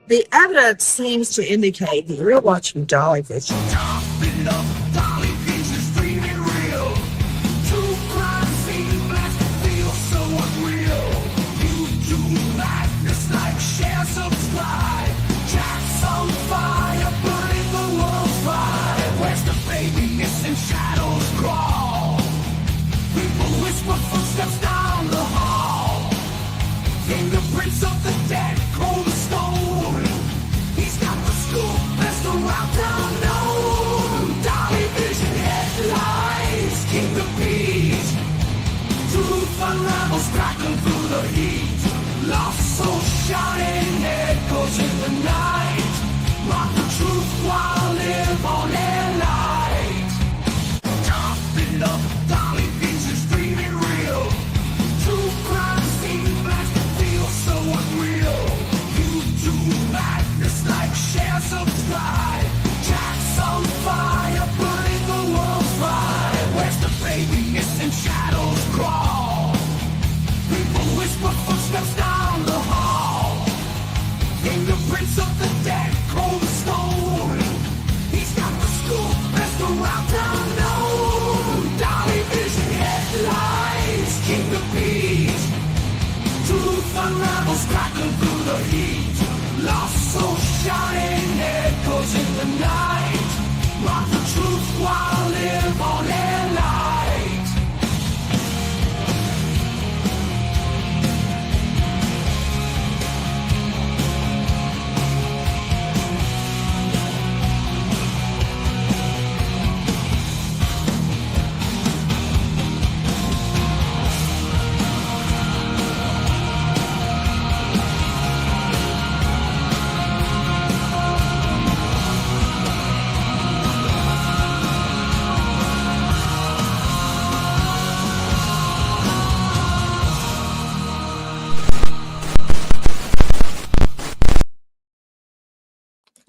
The evidence seems to indicate that you're watching Dolly Vision. Dolly Vision streaming real. True crime scene blast feel so unreal. YouTube madness, like, share, subscribe. Jack's on fire, burning the world's fire. Where's the baby missing? Shadows crawl. People whisper footsteps down the hall. Fingerprints of the dead, cold as stone. He's got the scoop, best around town known. Dolly Vision headlines, king of peace. Truth unravels, crackling through the heat. Lost soul shining, head goes in the night. Rock the truth while live on air light. Toughen up, Dolly Vision streaming real. True crime scene blast feel so unreal. YouTube madness, like, share, subscribe. Jack's on fire, burning the world's fire. Where's the baby missing? Shadows crawl. People whisper footsteps down the hall. Fingerprints of the dead, cold as stone. He's got the scoop, best around town known. Dolly Vision headlines, king of peace. Truth unravels, crackling through the heat. Lost soul shining, head goes in the night. Rock the truth while live on air light.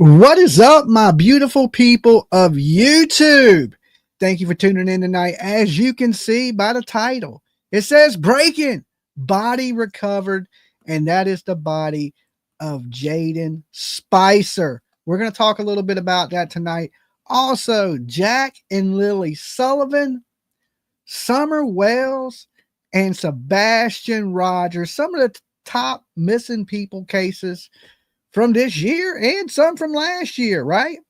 What is up, my beautiful people of YouTube? Thank you for tuning in tonight. As you can see by the title, it says breaking, body recovered, and that is the body of Jaden Spicer. We're going to talk a little bit about that tonight. Also, Jack and Lily Sullivan, Summer Wells, and Sebastian Rogers, some of the top missing people cases from this year and some from last year, right?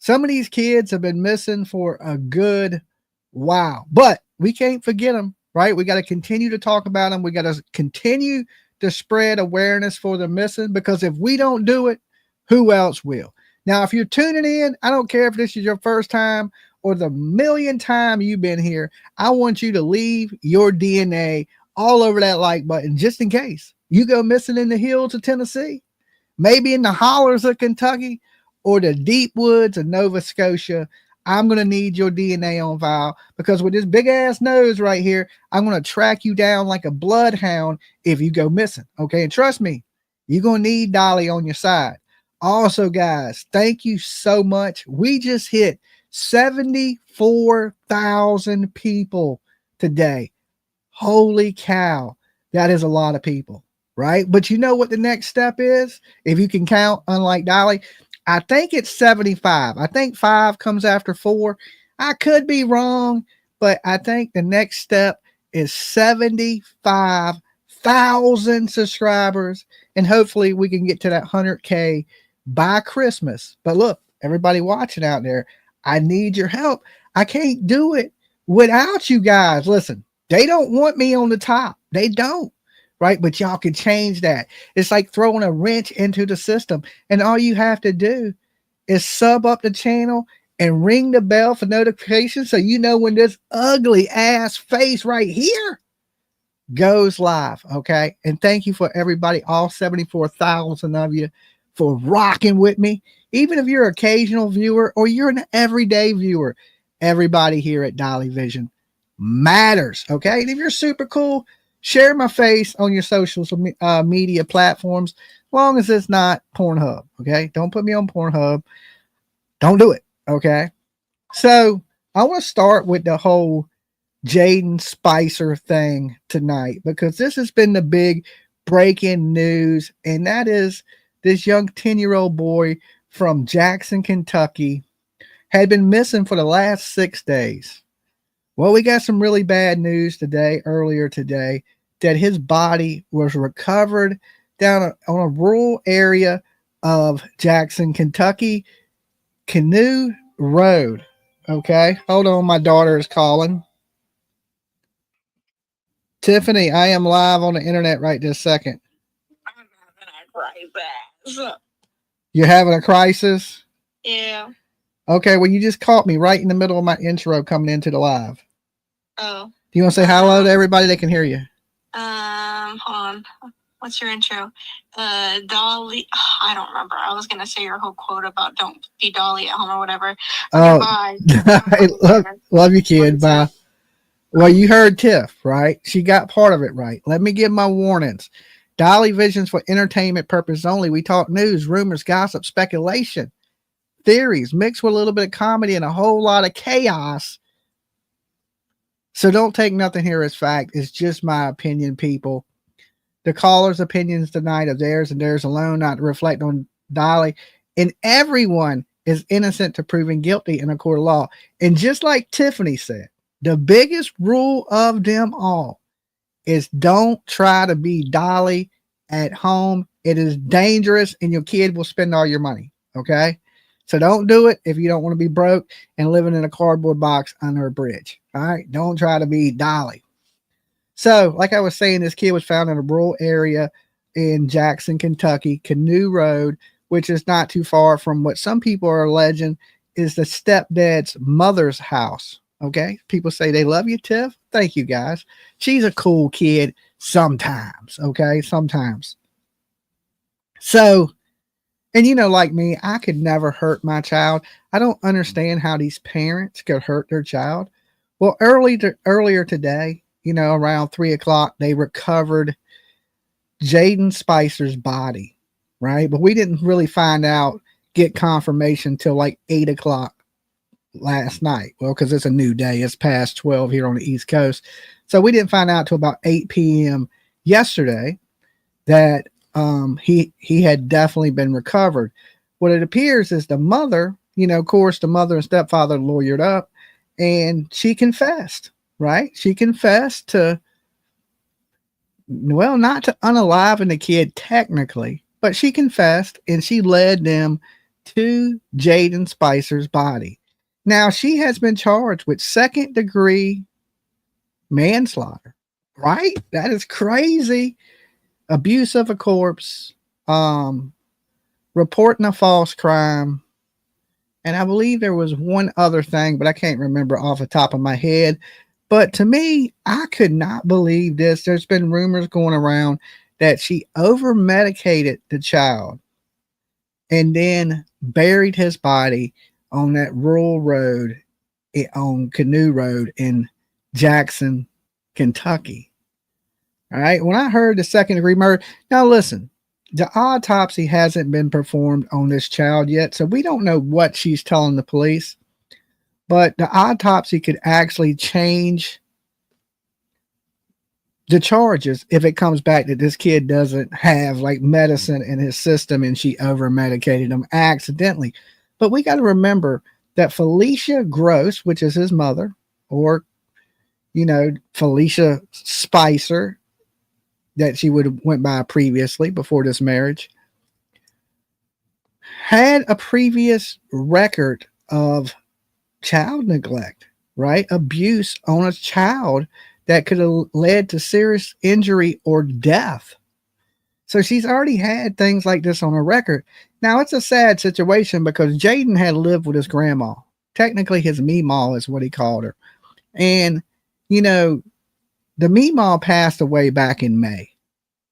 Some of these kids have been missing for a good while, but we can't forget them, right? We got to continue to talk about them. We got to continue to spread awareness for the missing, because if we don't do it, who else will? Now, if you're tuning in, I don't care if this is your first time or the millionth time you've been here, I want you to leave your DNA all over that like button, just in case you go missing in the hills of Tennessee, maybe in the hollers of Kentucky, or the deep woods of Nova Scotia. I'm going to need your DNA on file, because with this big ass nose right here, I'm going to track you down like a bloodhound if you go missing. Okay. And trust me, you're going to need Dolly on your side. Also, guys, thank you so much. We just hit 74,000 people today. Holy cow. That is a lot of people, right? But you know what the next step is? If you can count, unlike Dolly, I think it's 75. I think 5 comes after 4. I could be wrong, but I think the next step is 75,000 subscribers. And hopefully we can get to that 100K by Christmas. But look, everybody watching out there, I need your help. I can't do it without you guys. Listen, they don't want me on the top. They don't. Right? But y'all can change that. It's like throwing a wrench into the system. And all you have to do is sub up the channel and ring the bell for notifications, so you know when this ugly ass face right here goes live. Okay. And thank you for everybody, all 74,000 of you, for rocking with me. Even if you're an occasional viewer or you're an everyday viewer, everybody here at Dolly Vision matters. Okay. And if you're super cool, share my face on your social media platforms, as long as it's not Pornhub. Okay. Don't put me on Pornhub. Don't do it. Okay. So I want to start with the whole Jaden Spicer thing tonight, because this has been the big breaking news, and that is this young 10-year-old boy from Jackson, Kentucky, had been missing for the last 6 days. Well, we got some really bad news earlier today, that his body was recovered down on a rural area of Jackson, Kentucky, Canoe Road. Okay, hold on, my daughter is calling. Tiffany, I am live on the internet right this second. I'm having a crisis. You're having a crisis? Yeah. Okay, well, you just caught me right in the middle of my intro coming into the live. Oh. Do you want to say hello to everybody that can hear you? Hold on. What's your intro? Dolly. I don't remember. I was gonna say your whole quote about don't be Dolly at home or whatever. Okay, Oh, bye. love you, kid. Bye. Well, you heard Tiff, right? She got part of it right. Let me give my warnings. Dolly Vision's for entertainment purpose only. We talk news, rumors, gossip, speculation, theories, mixed with a little bit of comedy and a whole lot of chaos. So don't take nothing here as fact. It's just my opinion, people. The callers' opinions tonight are theirs and theirs alone, not to reflect on Dolly. And everyone is innocent to proven guilty in a court of law. And just like Tiffany said, the biggest rule of them all is don't try to be Dolly at home. It is dangerous and your kid will spend all your money. Okay. So don't do it if you don't want to be broke and living in a cardboard box under a bridge. All right. Don't try to be Dolly. So like I was saying, this kid was found in a rural area in Jackson, Kentucky, Canoe Road, which is not too far from what some people are alleging is the stepdad's mother's house. Okay. People say they love you, Tiff. Thank you, guys. She's a cool kid sometimes. Okay. Sometimes. So, and you know, like me, I could never hurt my child. I don't understand how these parents could hurt their child. Well, earlier today, you know, around 3:00, they recovered Jaden Spicer's body, right? But we didn't really get confirmation till like 8:00 last night. Well, because it's a new day. It's past 12 here on the East Coast. So we didn't find out till about 8 p.m. yesterday that he had definitely been recovered. What it appears is the mother, you know, of course, the mother and stepfather lawyered up and she confessed, right? She confessed to, well, not to unaliving the kid technically, but she confessed and she led them to Jaden Spicer's body. Now, she has been charged with second-degree manslaughter, right? That is crazy. Abuse of a corpse, reporting a false crime, and I believe there was one other thing, but I can't remember off the top of my head. But to me, I could not believe this. There's been rumors going around that she over-medicated the child and then buried his body on that rural road, on Canoe Road in Jackson, Kentucky. All right. When I heard the second-degree murder, now listen, the autopsy hasn't been performed on this child yet, so we don't know what she's telling the police. But the autopsy could actually change the charges if it comes back that this kid doesn't have like medicine in his system and she over-medicated him accidentally. But we got to remember that Felicia Gross, which is his mother, or, you know, Felicia Spicer, that she would have went by previously before this marriage, had a previous record of child neglect, right? Abuse on a child that could have led to serious injury or death. So she's already had things like this on her record. Now, it's a sad situation because Jaden had lived with his grandma. Technically, his meemaw is what he called her. And, you know, the meemaw passed away back in May.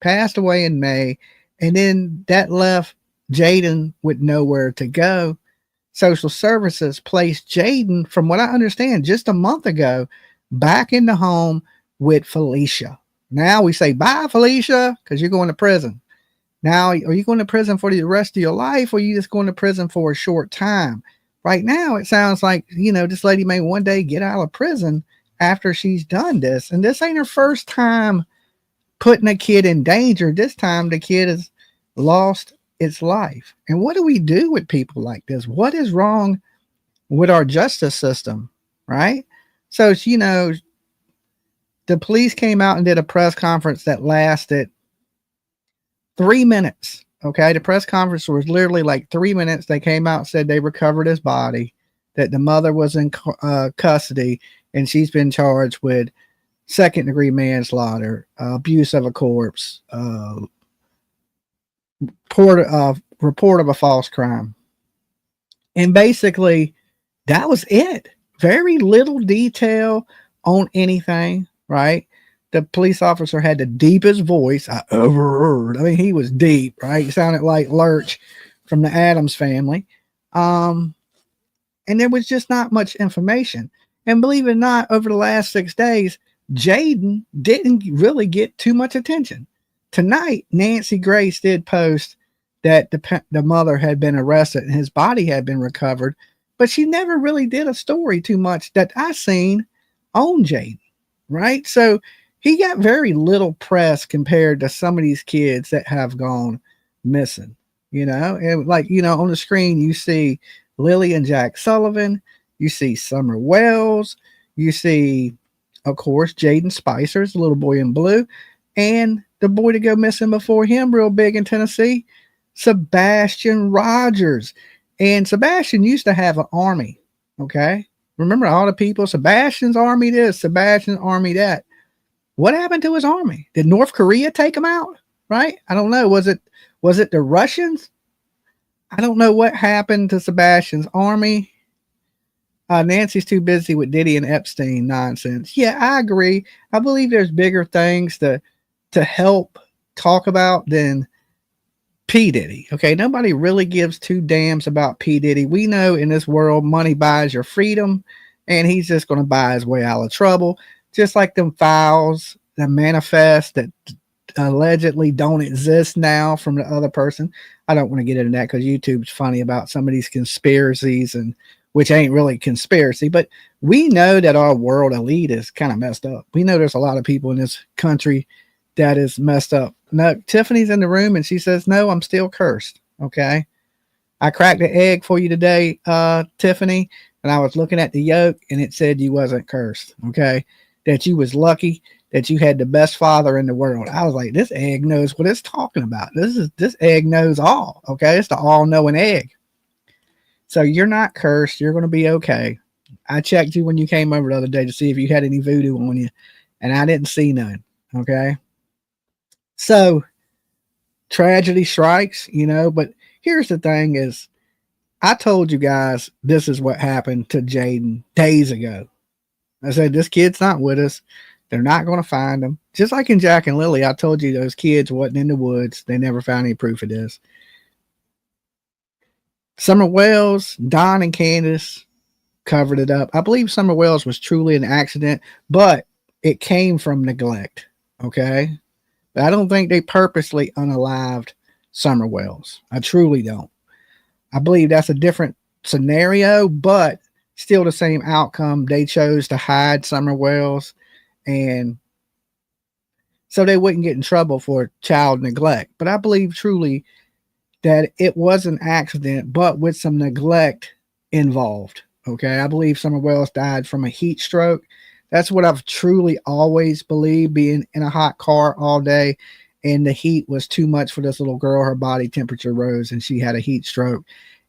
And then that left Jaden with nowhere to go. Social services placed Jaden, from what I understand, just a month ago, back in the home with Felicia. Now we say, bye, Felicia, because you're going to prison. Now, are you going to prison for the rest of your life, or are you just going to prison for a short time? Right now, it sounds like, you know, this lady may one day get out of prison after she's done this. And this ain't her first time putting a kid in danger. This time, the kid has lost its life. And what do we do with people like this? What is wrong with our justice system, right? So, the police came out and did a press conference that lasted 3 minutes. Okay. The press conference was literally like 3 minutes. They came out and said they recovered his body, that the mother was in custody, and she's been charged with second-degree manslaughter, abuse of a corpse, report of a false crime. And basically, that was it. Very little detail on anything, right? The police officer had the deepest voice I ever heard. I mean, he was deep, right? He sounded like Lurch from the Addams Family. And there was just not much information. And believe it or not, over the last 6 days, Jayden didn't really get too much attention. Tonight, Nancy Grace did post that the mother had been arrested and his body had been recovered, but she never really did a story too much that I seen on Jayden, right? So he got very little press compared to some of these kids that have gone missing, and on the screen, you see Lily and Jack Sullivan, you see Summer Wells, you see, of course, Jaden Spicer, the little boy in blue, and the boy to go missing before him, real big in Tennessee, Sebastian Rogers. And Sebastian used to have an army, okay? Remember all the people, Sebastian's army this, Sebastian's army that. What happened to his army? Did North Korea take him out? Right? I don't know. Was it the Russians? I don't know what happened to Sebastian's army. Nancy's too busy with Diddy and Epstein nonsense. Yeah, I agree. I believe there's bigger things to help talk about than P. Diddy. Okay, nobody really gives two damns about P. Diddy. We know in this world, money buys your freedom, and he's just going to buy his way out of trouble. Just like them files that manifest that allegedly don't exist now from the other person. I don't want to get into that because YouTube's funny about some of these conspiracies, and which ain't really conspiracy, but we know that our world elite is kind of messed up. We know there's a lot of people in this country that is messed up. No, Tiffany's in the room and she says, no, I'm still cursed. Okay. I cracked the egg for you today, Tiffany, and I was looking at the yolk and it said you wasn't cursed. Okay. That you was lucky, that you had the best father in the world. I was like, this egg knows what it's talking about. This egg knows all. Okay. It's the all knowing egg. So you're not cursed. You're going to be okay. I checked you when you came over the other day to see if you had any voodoo on you, and I didn't see none. Okay. So tragedy strikes, but here's the thing is, I told you guys, this is what happened to Jayden days ago. I said, this kid's not with us. They're not going to find him. Just like in Jack and Lily, I told you those kids wasn't in the woods. They never found any proof of this. Summer Wells, Don and Candace covered it up. I believe Summer Wells was truly an accident, but it came from neglect. Okay. But I don't think they purposely unalived Summer Wells. I truly don't. I believe that's a different scenario, but still the same outcome. They chose to hide Summer Wells, and so they wouldn't get in trouble for child neglect. But I believe truly that it was an accident, but with some neglect involved. Okay. I believe Summer Wells died from a heat stroke. That's what I've truly always believed, being in a hot car all day, and the heat was too much for this little girl. Her body temperature rose and she had a heat stroke.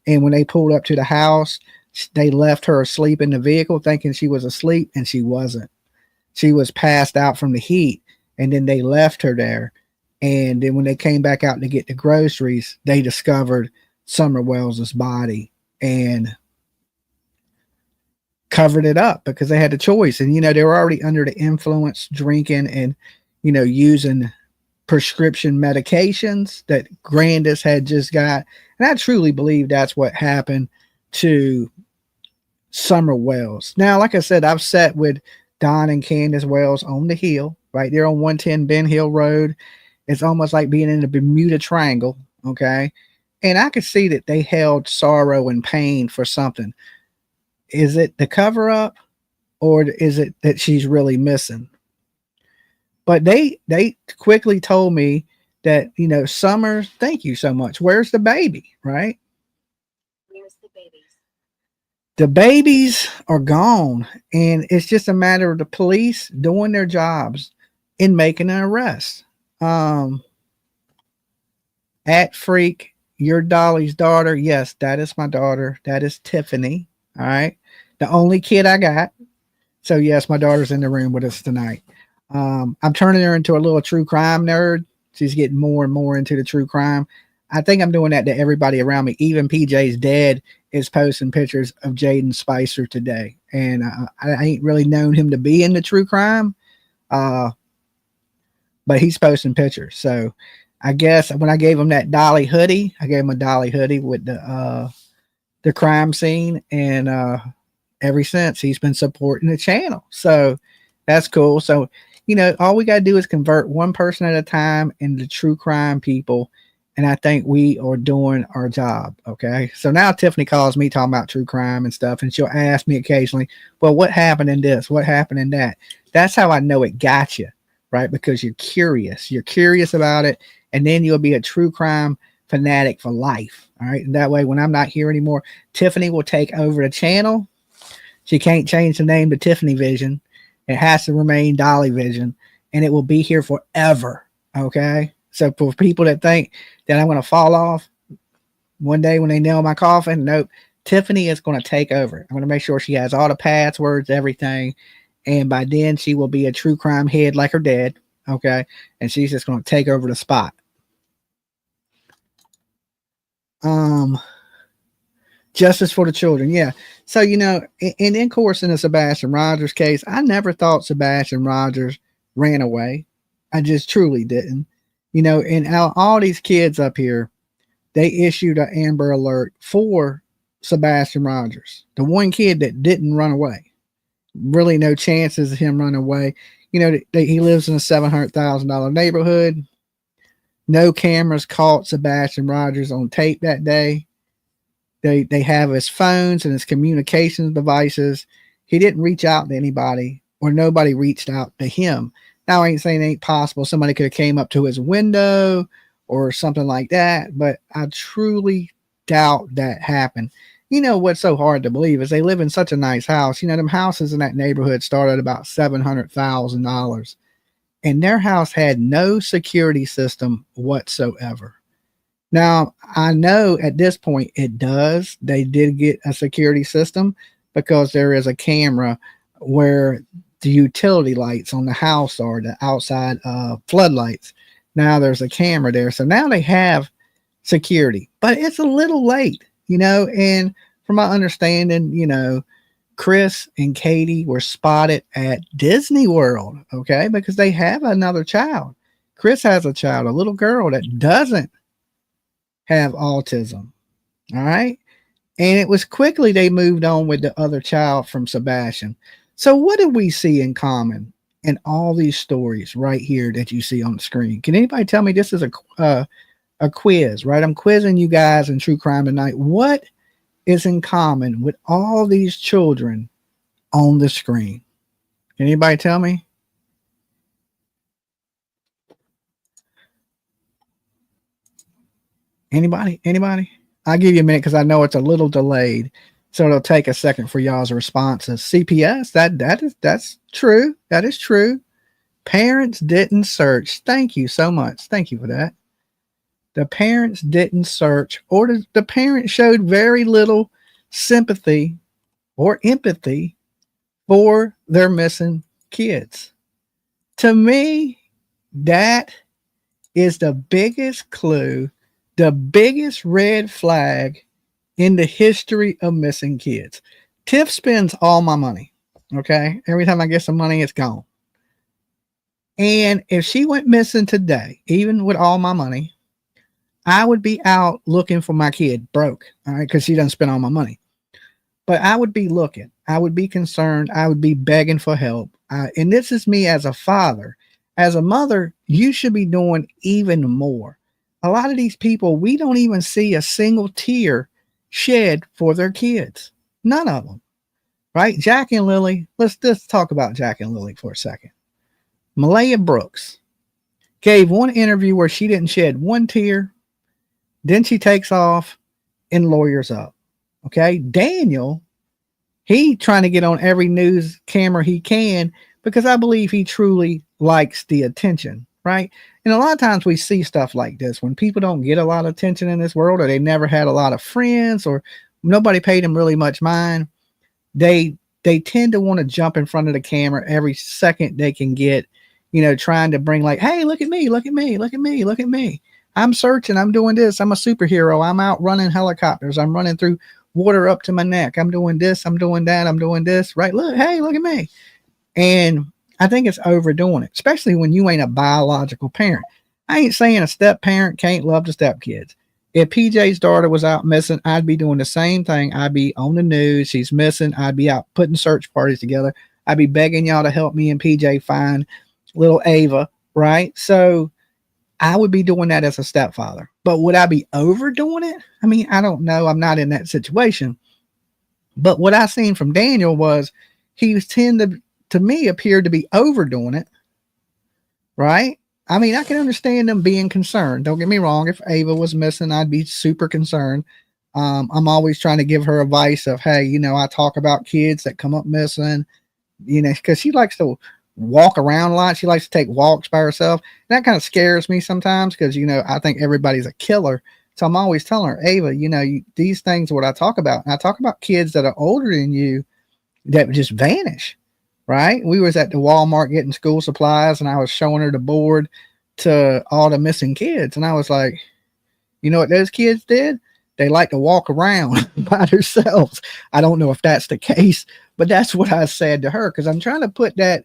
And when they pulled up to the house, they left her asleep in the vehicle thinking she was asleep, and she wasn't. She was passed out from the heat, and then they left her there. And then when they came back out to get the groceries, they discovered Summer Wells's body and covered it up because they had a choice. And, they were already under the influence, drinking and, using prescription medications that Grandis had just got. And I truly believe that's what happened to Summer Wells. Now, like I said, I've sat with Don and Candace Wells on the hill right there on 110 Ben Hill Road. It's almost like being in the Bermuda Triangle. Okay. And I could see that they held sorrow and pain for something. Is it the cover up, or is it that she's really missing? But they quickly told me that, you know, Summer, thank you so much. Where's the baby, right? Where's the babies? The babies are gone, and it's just a matter of the police doing their jobs in making an arrest. At Freak, your Dolly's daughter. Yes, that is my daughter. That is Tiffany. All right. The only kid I got. So, yes, my daughter's in the room with us tonight. I'm turning her into a little true crime nerd. She's getting more and more into the true crime. I think I'm doing that to everybody around me. Even PJ's dad is posting pictures of Jaden Spicer today. And I ain't really known him to be into true crime, but he's posting pictures. So I guess when I gave him that Dolly hoodie, I gave him a Dolly hoodie with the crime scene. And ever since, he's been supporting the channel. So that's cool. So, you know, all we got to do is convert one person at a time into true crime people. And I think we are doing our job. Okay. So now Tiffany calls me talking about true crime and stuff. And she'll ask me occasionally, well, what happened in this? What happened in that? That's how I know it got you, right? Because you're curious. You're curious about it. And then you'll be a true crime fanatic for life. All right. And that way, when I'm not here anymore, Tiffany will take over the channel. She can't change the name to Tiffany Vision. It has to remain Dolly Vision. And it will be here forever. Okay. So for people that think that I'm going to fall off one day when they nail my coffin, nope. Tiffany is going to take over. I'm going to make sure she has all the passwords, everything. And by then she will be a true crime head like her dad. Okay. And she's just going to take over the spot. Justice for the children. Yeah. So, you know, and of course, in the Sebastian Rogers case, I never thought Sebastian Rogers ran away. I just truly didn't. You know, and all these kids up here, they issued an Amber Alert for Sebastian Rogers, the one kid that didn't run away. Really no chances of him running away. You know, he lives in a $700,000 neighborhood. No cameras caught Sebastian Rogers on tape that day. They have his phones and his communications devices. He didn't reach out to anybody, or nobody reached out to him. Now, I ain't saying it ain't possible. Somebody could have came up to his window or something like that, but I truly doubt that happened. You know what's so hard to believe is they live in such a nice house. You know, them houses in that neighborhood started about $700,000, and their house had no security system whatsoever. Now, I know at this point it does. They did get a security system because there is a camera where the utility lights on the house are, the outside floodlights. Now there's a camera there. So now they have security, but it's a little late, you know, and from my understanding, you know, Chris and Katie were spotted at Disney World, okay, because they have another child. Chris has a child, a little girl that doesn't have autism, all right? And it was quickly they moved on with the other child from Sebastian. So what do we see in common in all these stories right here that you see on the screen? Can anybody tell me? This is a quiz, right? I'm quizzing you guys in true crime tonight. What is in common with all these children on the screen? Can anybody tell me? Anybody? I'll give you a minute because I know it's a little delayed. So it'll take a second for y'all's responses. CPS, that's true. That is true. Parents didn't search. Thank you so much. Thank you for that. The parents didn't search, or the parents showed very little sympathy or empathy for their missing kids. To me, that is the biggest clue, the biggest red flag in the history of missing kids. Tiff spends all my money. Okay. Every time I get some money, it's gone. And if she went missing today, even with all my money, I would be out looking for my kid, broke. All right. Because she doesn't spend all my money. But I would be looking. I would be concerned. I would be begging for help. And this is me as a father. As a mother, you should be doing even more. A lot of these people, we don't even see a single tear shed for their kids. None of them, right? Jack and Lily. Let's just talk about Jack and Lily for a second. Malaya Brooks. gave one interview where she didn't shed one tear. Then she takes off and lawyers up. Okay. Daniel, he trying to get on every news camera he can because I believe he truly likes the attention, right? And a lot of times we see stuff like this when people don't get a lot of attention in this world, or they never had a lot of friends, or nobody paid them really much mind. They tend to want to jump in front of the camera every second they can get, trying to bring like, hey, look at me, look at me, look at me, look at me. I'm searching. I'm doing this. I'm a superhero. I'm out running helicopters. I'm running through water up to my neck. I'm doing this. I'm doing that. I'm doing this. Right. Look, hey, look at me. And I think it's overdoing it, especially when you ain't a biological parent. I ain't saying a step parent can't love the stepkids. If PJ's daughter was out missing, I'd be doing the same thing. I'd be on the news. She's missing. I'd be out putting search parties together. I'd be begging y'all to help me and PJ find little Ava. Right. So I would be doing that as a stepfather, but would I be overdoing it? I mean, I don't know. I'm not in that situation, but what I seen from Daniel was he was to me appeared to be overdoing it. Right. I mean, I can understand them being concerned. Don't get me wrong. If Ava was missing, I'd be super concerned. I'm always trying to give her advice of, hey, I talk about kids that come up missing, because she likes to walk around a lot. She likes to take walks by herself. And that kind of scares me sometimes because, I think everybody's a killer. So I'm always telling her, Ava, these things are what I talk about. And I talk about kids that are older than you that just vanish, right? We was at the Walmart getting school supplies and I was showing her the board to all the missing kids. And I was like, you know what those kids did? They like to walk around by themselves. I don't know if that's the case, but that's what I said to her because I'm trying to put that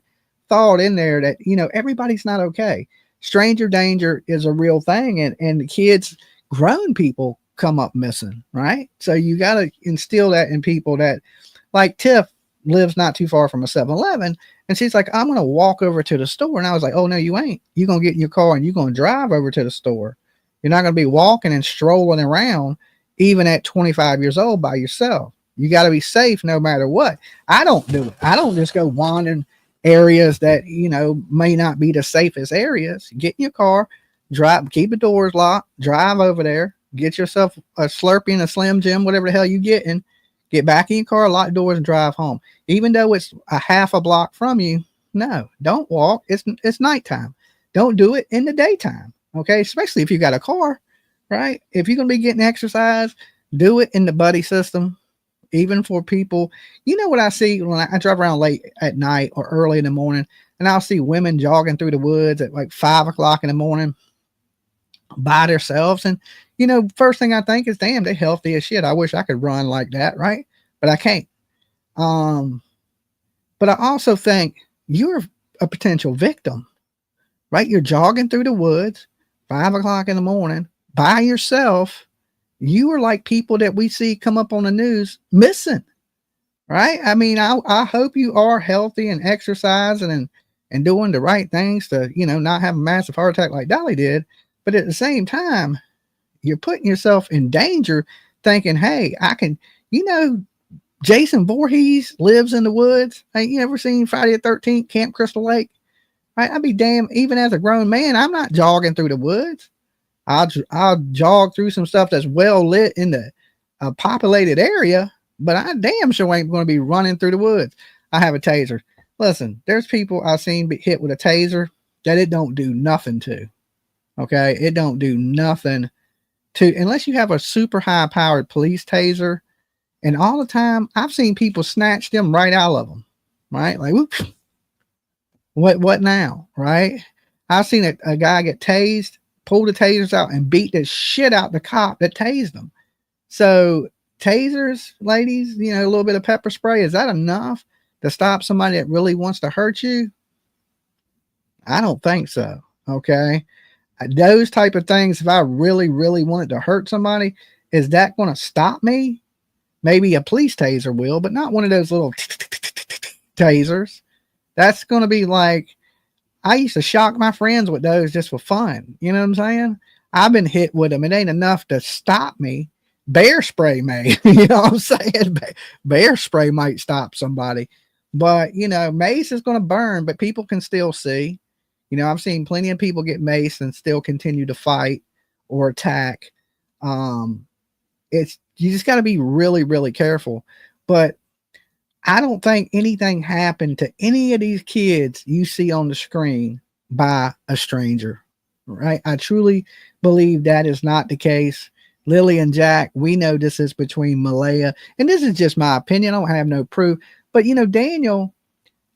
thought in there that everybody's not okay. Stranger danger is a real thing, and the kids, grown people come up missing, right? So you got to instill that in people. That, like, Tiff lives not too far from a 7-Eleven, and she's like, I'm gonna walk over to the store. And I was like, oh no, you ain't. You're gonna get in your car and you're gonna drive over to the store. You're not gonna be walking and strolling around even at 25 years old by yourself. You got to be safe no matter what. I don't do it. I don't just go wandering areas that may not be the safest areas. Get in your car, drive, keep the doors locked, drive over there, get yourself a Slurpee and a Slim Jim, whatever the hell you getting, get back in your car, lock the doors, and drive home. Even though it's a half a block from you, no, don't walk. It's nighttime. Don't do it in the daytime. Okay, especially if you got a car, right? If you're gonna be getting exercise, do it in the buddy system. Even for people, what I see when I drive around late at night or early in the morning, and I'll see women jogging through the woods at like 5 o'clock in the morning by themselves. And, first thing I think is, damn, they're healthy as shit. I wish I could run like that. Right. But I can't. But I also think you're a potential victim, right? You're jogging through the woods, 5 o'clock in the morning by yourself. You are like people that we see come up on the news missing, right? I mean, I hope you are healthy and exercising and doing the right things to, not have a massive heart attack like Dolly did. But at the same time, you're putting yourself in danger thinking, hey, I can, Jason Voorhees lives in the woods. Hey, you ever seen Friday the 13th, Camp Crystal Lake? Right? I'd be damn, even as a grown man, I'm not jogging through the woods. I'll jog through some stuff that's well lit in the populated area, but I damn sure ain't going to be running through the woods. I have a taser. Listen, there's people I've seen be hit with a taser that it don't do nothing to. Okay. It don't do nothing to, unless you have a super high powered police taser. And all the time I've seen people snatch them right out of them. Right. Like, whoops, what now? Right. I've seen a guy get tased, pull the tasers out and beat the shit out the cop that tased them. So tasers, ladies, a little bit of pepper spray, is that enough to stop somebody that really wants to hurt you? I don't think so. Okay. Those type of things, if I really, really wanted to hurt somebody, is that going to stop me? Maybe a police taser will, but not one of those little tasers. That's going to be like, I used to shock my friends with those just for fun. You know what I'm saying? I've been hit with them. It ain't enough to stop me. Bear spray may, you know what I'm saying? Bear spray might stop somebody, but mace is going to burn, but people can still see. You know, I've seen plenty of people get maced and still continue to fight or attack. It's you just got to be really, really careful. But I don't think anything happened to any of these kids you see on the screen by a stranger, right? I truly believe that is not the case. Lily and Jack, we know this is between Malaya, and this is just my opinion. I don't have no proof, but you know, Daniel,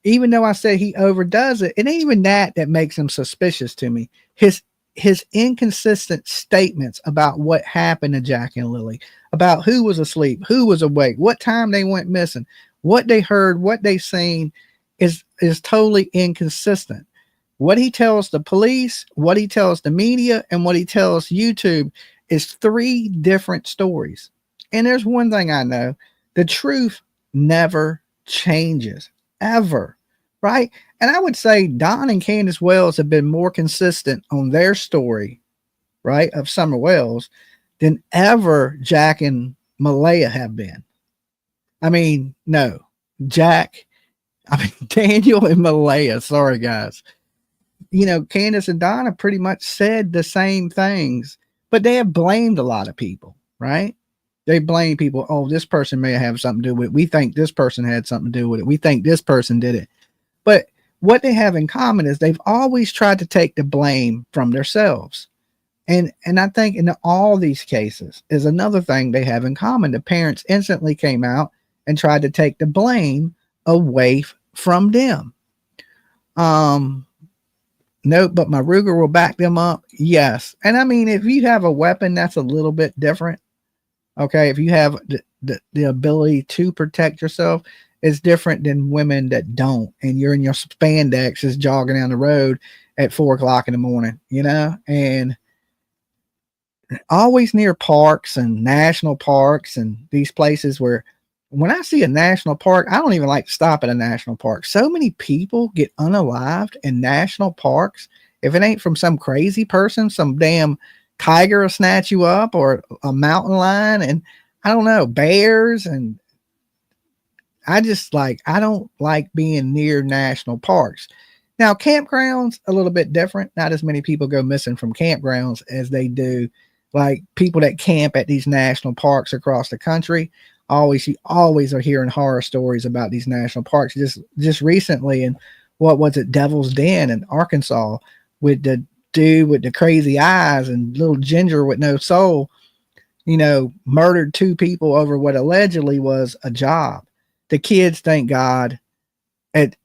even though I say he overdoes it, it ain't even that makes him suspicious to me. His inconsistent statements about what happened to Jack and Lily, about who was asleep, who was awake, what time they went missing, what they heard, what they seen is totally inconsistent. What he tells the police, what he tells the media, and what he tells YouTube is three different stories. And there's one thing I know, the truth never changes, ever, right? And I would say Don and Candace Wells have been more consistent on their story, right, of Summer Wells than ever Jack and Malaya have been. I mean, no, Daniel and Malaya, sorry guys. You know, Candace and Donna pretty much said the same things, but they have blamed a lot of people, right? They blame people. Oh, this person may have something to do with it. We think this person had something to do with it. We think this person did it. But what they have in common is they've always tried to take the blame from themselves. And I think in all these cases is another thing they have in common. The parents instantly came out and tried to take the blame away from them. No, but my Ruger will back them up. Yes. And I mean, if you have a weapon, that's a little bit different. Okay. If you have the ability to protect yourself, it's different than women that don't. And you're in your spandex is jogging down the road at 4:00 in the morning, you know, and always near parks and national parks and these places where when I see a national park, I don't even like to stop at a national park. So many people get unalived in national parks. If it ain't from some crazy person, some damn tiger will snatch you up or a mountain lion and I don't know, bears. And I don't like being near national parks. Now, campgrounds, a little bit different. Not as many people go missing from campgrounds as they do like people that camp at these national parks across the country. You always are hearing horror stories about these national parks. Just recently, and what was it, Devil's Den in Arkansas, with the dude with the crazy eyes and little ginger with no soul, you know, murdered 2 people over what allegedly was a job. The kids, thank God,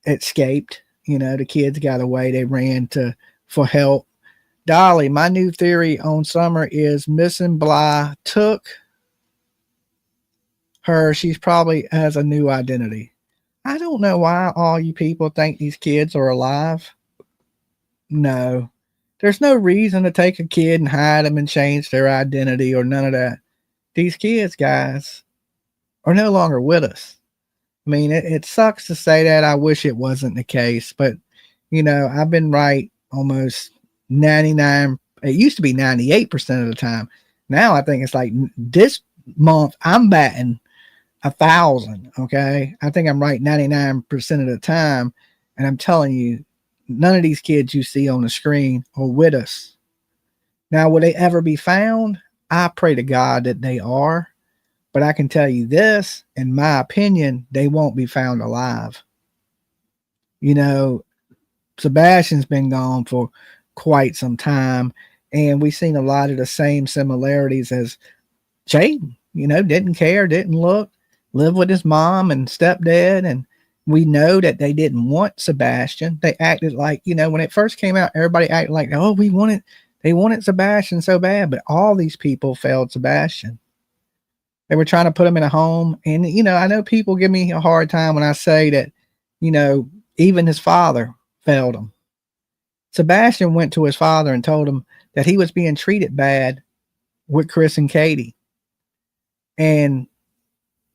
escaped. You know, the kids got away. They ran for help. Dolly, my new theory on Summer is Missing Bly took her. She's probably has a new identity. I don't know why all you people think these kids are alive. No, there's no reason to take a kid and hide them and change their identity or none of that. These kids, guys, are no longer with us. I mean, it sucks to say that. I wish it wasn't the case, but you know, I've been right almost 99. It used to be 98% of the time. Now I think it's like this month I'm batting 1,000. Okay. I think I'm right 99% of the time. And I'm telling you, none of these kids you see on the screen are with us. Now, will they ever be found? I pray to God that they are. But I can tell you this, in my opinion, they won't be found alive. You know, Sebastian's been gone for quite some time. And we've seen a lot of the same similarities as Jayden. You know, didn't care, didn't look, lived with his mom and stepdad. And we know that they didn't want Sebastian. They acted like, you know, when it first came out, everybody acted like, oh, they wanted Sebastian so bad. But all these people failed Sebastian. They were trying to put him in a home. And, you know, I know people give me a hard time when I say that, you know, even his father failed him. Sebastian went to his father and told him that he was being treated bad with Chris and Katie. And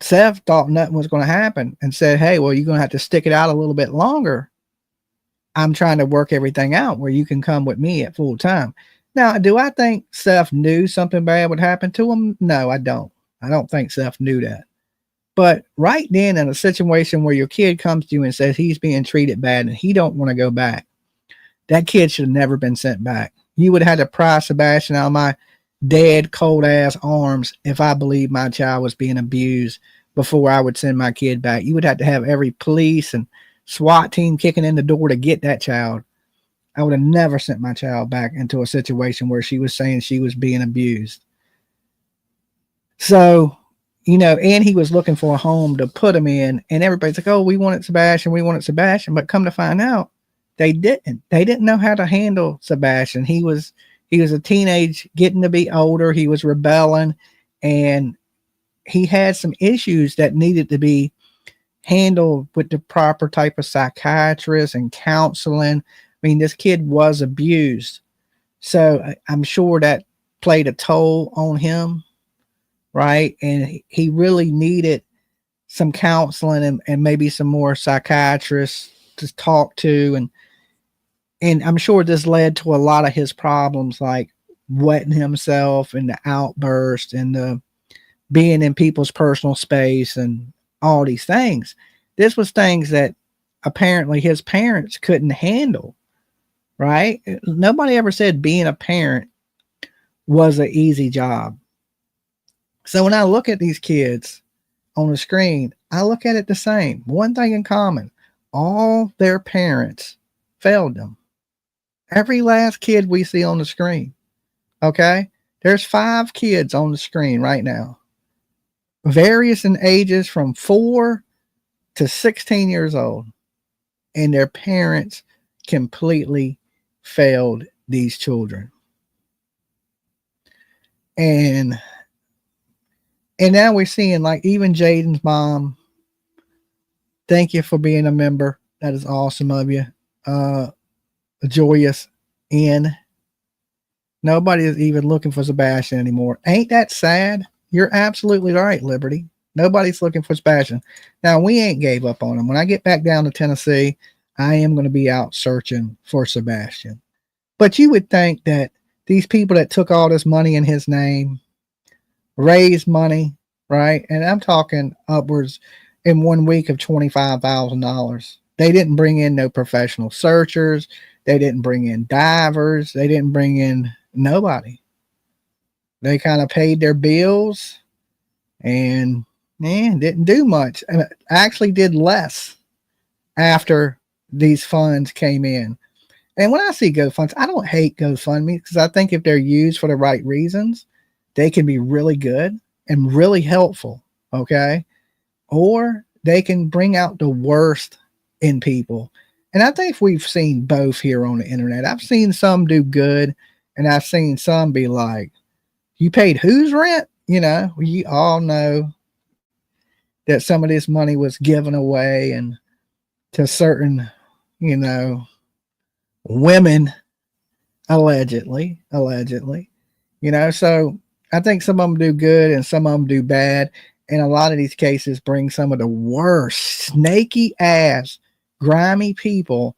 Seth thought nothing was going to happen and said, hey, well, you're going to have to stick it out a little bit longer. I'm trying to work everything out where you can come with me at full time. Now, do I think Seth knew something bad would happen to him? No, I don't. I don't think Seth knew that. But right then, in a situation where your kid comes to you and says he's being treated bad and he don't want to go back, that kid should have never been sent back. You would have had to pry Sebastian out of my dead, cold ass arms if I believed my child was being abused before I would send my kid back. You would have to have every police and SWAT team kicking in the door to get that child. I would have never sent my child back into a situation where she was saying she was being abused. So, you know, and he was looking for a home to put him in, and everybody's like, oh, we wanted Sebastian, but come to find out, they didn't know how to handle Sebastian. He was a teenage, getting to be older. He was rebelling, and he had some issues that needed to be handled with the proper type of psychiatrist and counseling. I mean, this kid was abused. So I'm sure that played a toll on him, right? And he really needed some counseling and maybe some more psychiatrists to talk to. And I'm sure this led to a lot of his problems, like wetting himself and the outburst and the being in people's personal space and all these things. This was things that apparently his parents couldn't handle, right? Nobody ever said being a parent was an easy job. So when I look at these kids on the screen, I look at it the same. One thing in common, all their parents failed them. Every last kid we see on the screen, okay? There's 5 kids on the screen right now, various in ages from 4 to 16 years old, and their parents completely failed these children. And now we're seeing, like, even Jaden's mom. Thank you for being a member. That is awesome of you. Joyous in. Nobody is even looking for Sebastian anymore. Ain't that sad? You're absolutely right, Liberty. Nobody's looking for Sebastian. Now, we ain't gave up on him. When I get back down to Tennessee, I am going to be out searching for Sebastian. But you would think that these people that took all this money in his name, raised money, right? And I'm talking upwards in 1 week of $25,000. They didn't bring in no professional searchers. They didn't bring in divers. They didn't bring in nobody. They kind of paid their bills and didn't do much. And actually did less after these funds came in. And when I see GoFundMe, I don't hate GoFundMe because I think if they're used for the right reasons, they can be really good and really helpful. Okay. Or they can bring out the worst in people. And I think we've seen both here on the internet. I've seen some do good, and I've seen some be like, you paid whose rent? You know, we all know that some of this money was given away and to certain, you know, women, allegedly, you know. So I think some of them do good and some of them do bad. And a lot of these cases bring some of the worst, snaky ass, grimy people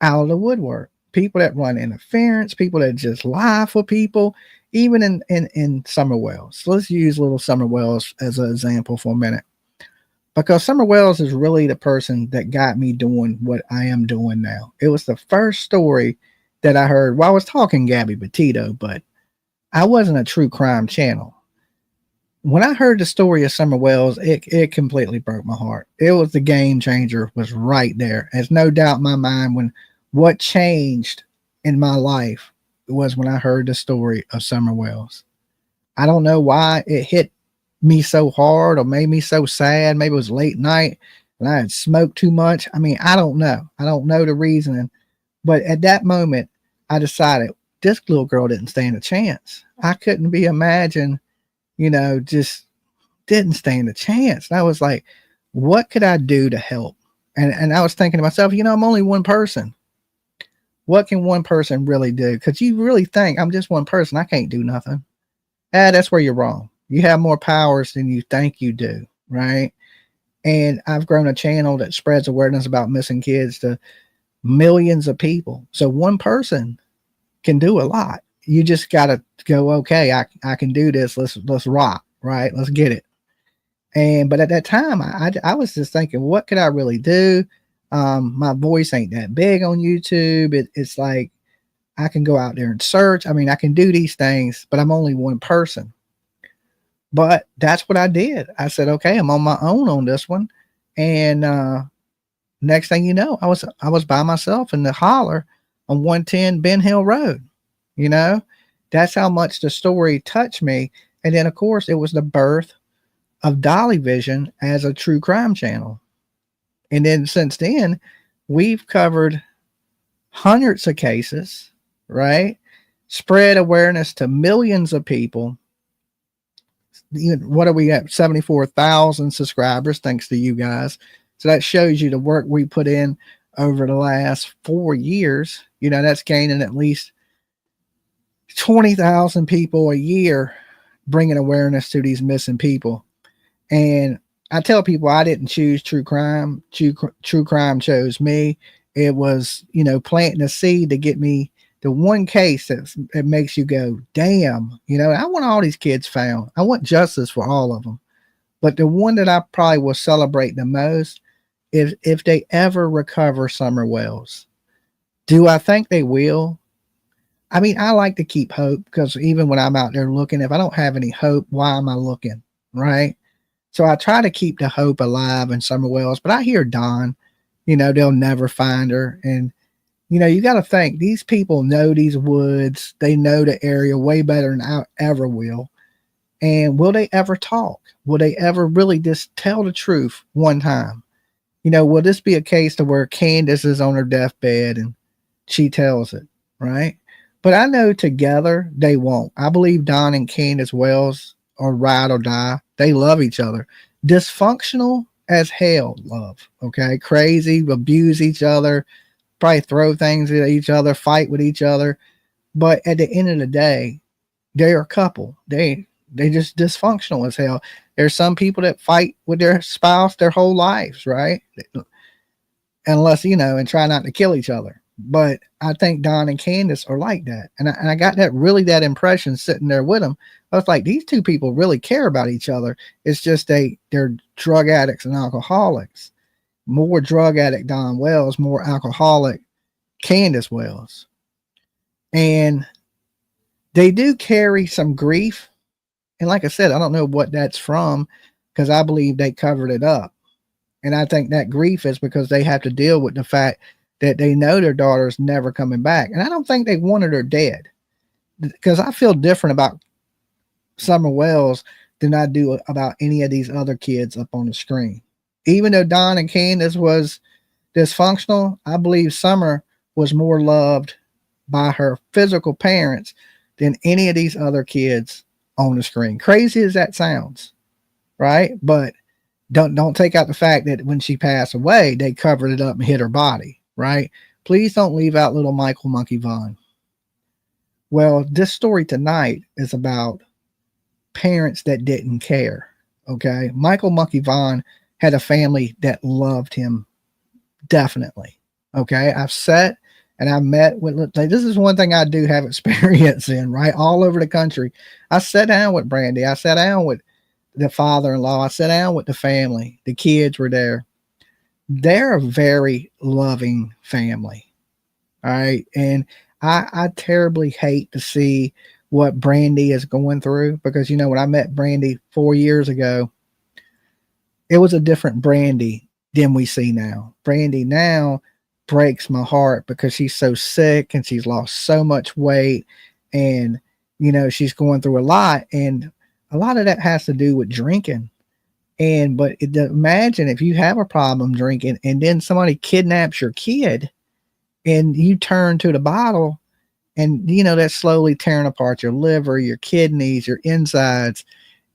out of the woodwork. People that run interference, people that just lie for people, even in Summer Wells. So let's use little Summer Wells as an example for a minute. Because Summer Wells is really the person that got me doing what I am doing now. It was the first story that I heard. Well, I was talking Gabby Petito, but I wasn't a true crime channel. When I heard the story of Summer Wells, it completely broke my heart. It was the game changer, was right there. There's no doubt in my mind when what changed in my life was when I heard the story of Summer Wells. I don't know why it hit me so hard or made me so sad. Maybe it was late night and I had smoked too much. I mean, I don't know. I don't know the reasoning. But at that moment, I decided this little girl didn't stand a chance. I couldn't be imagined, you know, just didn't stand a chance. And I was like, what could I do to help? And I was thinking to myself, you know, I'm only one person. What can one person really do? Because you really think I'm just one person. I can't do nothing. That's where you're wrong. You have more powers than you think you do, right? And I've grown a channel that spreads awareness about missing kids to millions of people. So one person can do a lot. You just got to go, okay, I can do this. Let's rock, right? Let's get it. But at that time, I was just thinking, what could I really do? My voice ain't that big on YouTube. It's like I can go out there and search. I mean, I can do these things, but I'm only one person. But that's what I did. I said, okay, I'm on my own on this one. And next thing you know, I was by myself in the holler on 110 Ben Hill Road. You know, that's how much the story touched me. And then of course it was the birth of Dolly Vision as a true crime channel. And then since then, we've covered hundreds of cases, right? Spread awareness to millions of people. What are we at? 74,000 subscribers, thanks to you guys. So that shows you the work we put in over the last 4 years. You know, that's gaining at least 20,000 people a year, bringing awareness to these missing people. And I tell people I didn't choose true crime. True crime chose me. It was, you know, planting a seed to get me the one case that makes you go, damn, you know, I want all these kids found. I want justice for all of them. But the one that I probably will celebrate the most is if they ever recover Summer Wells. Do I think they will? I mean, I like to keep hope, because even when I'm out there looking, if I don't have any hope, why am I looking? Right? So I try to keep the hope alive in Summer Wells, but I hear Don, you know, they'll never find her. And, you know, you got to think these people know these woods. They know the area way better than I ever will. And will they ever talk? Will they ever really just tell the truth one time? You know, will this be a case to where Candace is on her deathbed and she tells it, right? But I know together they won't. I believe Don and Candace Wells are ride or die. They love each other. Dysfunctional as hell love, okay? Crazy, abuse each other, probably throw things at each other, fight with each other. But at the end of the day, they're a couple. They just dysfunctional as hell. There's some people that fight with their spouse their whole lives, right? Unless, you know, and try not to kill each other. But I think Don and Candace are like that. And I got that impression sitting there with them. I was like, these two people really care about each other. It's just they're drug addicts and alcoholics. More drug addict Don Wells, more alcoholic Candace Wells. And they do carry some grief. And like I said, I don't know what that's from, because I believe they covered it up. And I think that grief is because they have to deal with the fact that they know their daughter's never coming back. And I don't think they wanted her dead, because I feel different about Summer Wells than I do about any of these other kids up on the screen. Even though Don and Candace was dysfunctional, I believe Summer was more loved by her physical parents than any of these other kids on the screen. Crazy as that sounds, right? But don't take out the fact that when she passed away, they covered it up and hid her body, right? Please don't leave out little Michael Monkey Vaughan. Well, this story tonight is about parents that didn't care, okay? Michael Monkey Vaughan had a family that loved him, definitely, okay? I've sat and I met with, like, this is one thing I do have experience in, right? All over the country. I sat down with Brandy. I sat down with the father-in-law. I sat down with the family. The kids were there. They're a very loving family. All right. And I terribly hate to see what Brandy is going through, because, you know, when I met Brandy 4 years ago, it was a different Brandy than we see now. Brandy now breaks my heart because she's so sick and she's lost so much weight, and, you know, she's going through a lot, and a lot of that has to do with drinking. But imagine if you have a problem drinking and then somebody kidnaps your kid and you turn to the bottle, and, you know, that's slowly tearing apart your liver, your kidneys, your insides,